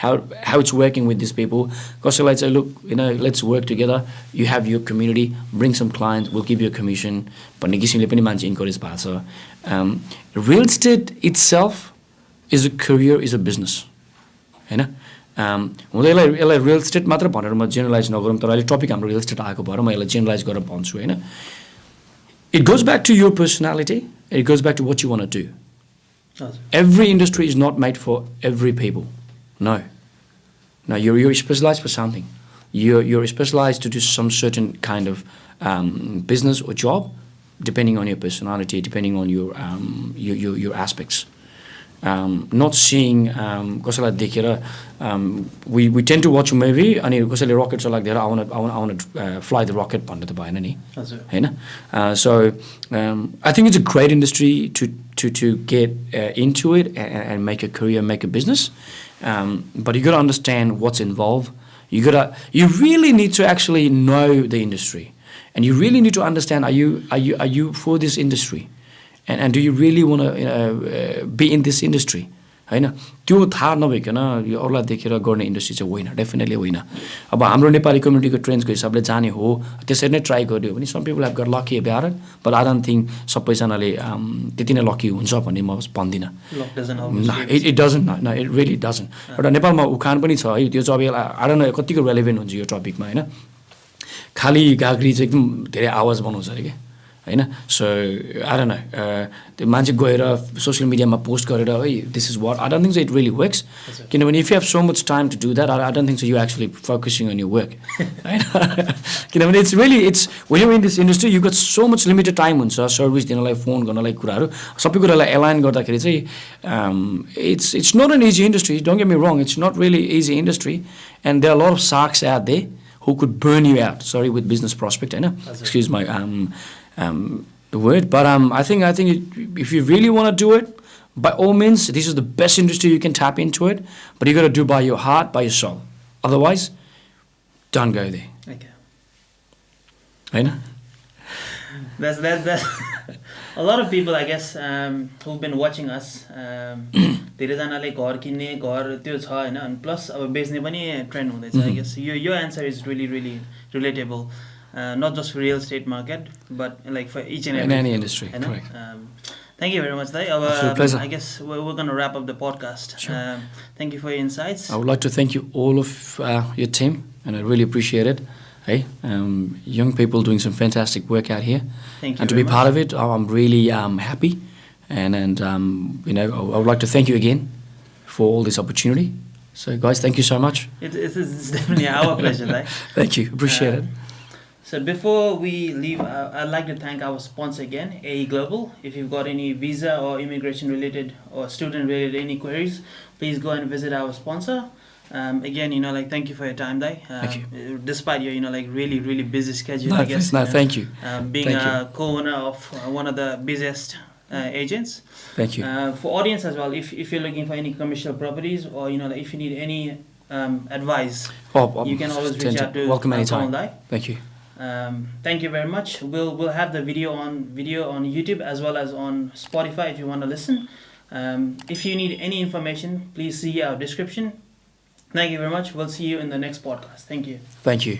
how it's working with this people कसैलाई चाहिँ look you know let's work together you have your community bring some client will give you commission भन्ने किसिमले पनि मान्छे encourage भएको छ real estate it's self is a career is a business हैन हुँदै यसलाई रियल इस्टेट मात्र भनेर म जेनरलाइज नगरौँ तर अहिले टपिक हाम्रो रियल इस्टेट आएको भएर म यसलाई जेनरलाइज गरेर भन्छु हैन it goes back to your personality it goes back to what you want to do every industry is not made for every people no you're specialized for something you're specialized to do some certain kind of business or job depending on your personality depending on your aspects not seeing कसैलाई देखेर we tend to watch a movie अनि कसैले rocket चलाइदिएर I want to fly the rocket भन्ने त भएन नि हैन so I think it's a great industry to get into it and make a career make a business but you got to understand what's involved you really need to actually know the industry and you really need to understand are you for this industry and do you really want to be in this industry हैन त्यो थाहा नभइकन यो अरूलाई देखेर गर्ने industry चाहिँ होइन डेफिनेटली होइन अब हाम्रो नेपाली कम्युनिटीको ट्रेन्ड्सको हिसाबले जाने हो त्यसरी नै ट्राई गरियो भने some people have got lucky about it but I don't think सबैजनाले त्यति नै लकी हुन्छ भन्ने म भन्दिनँ इट डजन्ट न इट रियली डजन्ट एउटा नेपालमा उखान पनि छ है त्यो चाहिँ अब आई डोन्ट नो कतिको रेलेभेन्ट हुन्छ यो टपिकमा होइन खाली घाग्री चाहिँ एकदम धेरै आवाज बनाउँछ अरे क्या होइन सो आई डोन्ट नो त्यो मान्छे गएर सोसियल मिडियामा पोस्ट गरेर है this is what I don't think so it really works किनभने if you have so much time to do that I don't think so you actually focusing on you work होइन किनभने it's really it's when you in this industry you got so much limited time हुन्छ service दिनलाई phone गर्नलाई कुराहरू सबै कुरालाई align गर्दाखेरि चाहिँ it's not an easy industry don't get me wrong it's not really easy industry and there are lot of sharks out there who could burn you out. Sorry, with business prospect, I know. Excuse my the word, but I think if you really want to do it, by all means, this is the best industry you can tap into it. But you got to do by your heart, by your soul. Otherwise, don't go there. Okay. I know. That's a lot of people, I guess, who've been watching us. धेरैजनाले घर किन्ने घर त्यो छ होइन अनि plus अब बेच्ने पनि ट्रेन्ड हुँदैछ आई गेस यो answer is really really relatable not just for real estate market but like for each and every industry thank you very much दाइ अब I guess we're going to wrap up the podcast. Thank you for your insights. I would like to thank you all of your team and I really appreciate it. Hey, young people doing some fantastic work out here. Thank you and to be part of it, I'm really happy. And you know, I would like to thank you again for all this opportunity. So, guys, thank you so much. It's definitely our pleasure, right? Thank you, appreciate it. So before we leave, I'd like to thank our sponsor again, AE Global. If you've got any visa or immigration related or student related any queries, please go and visit our sponsor. Again, you know, like thank you for your time, Dai. Thank you. Despite your, you know, like really busy schedule, No, I guess. no, thank you. Being thank a co-owner of one of the busiest agents. Thank you. For audience as well, if you're looking for any commercial properties or you know, like if you need any advice, you can always reach out to welcome anytime. Kamal Dai. Thank you. Thank you very much. We'll have the video on YouTube as well as on Spotify if you want to listen. If you need any information, please see our description. Thank you very much. We'll see you in the next podcast. Thank you. Thank you.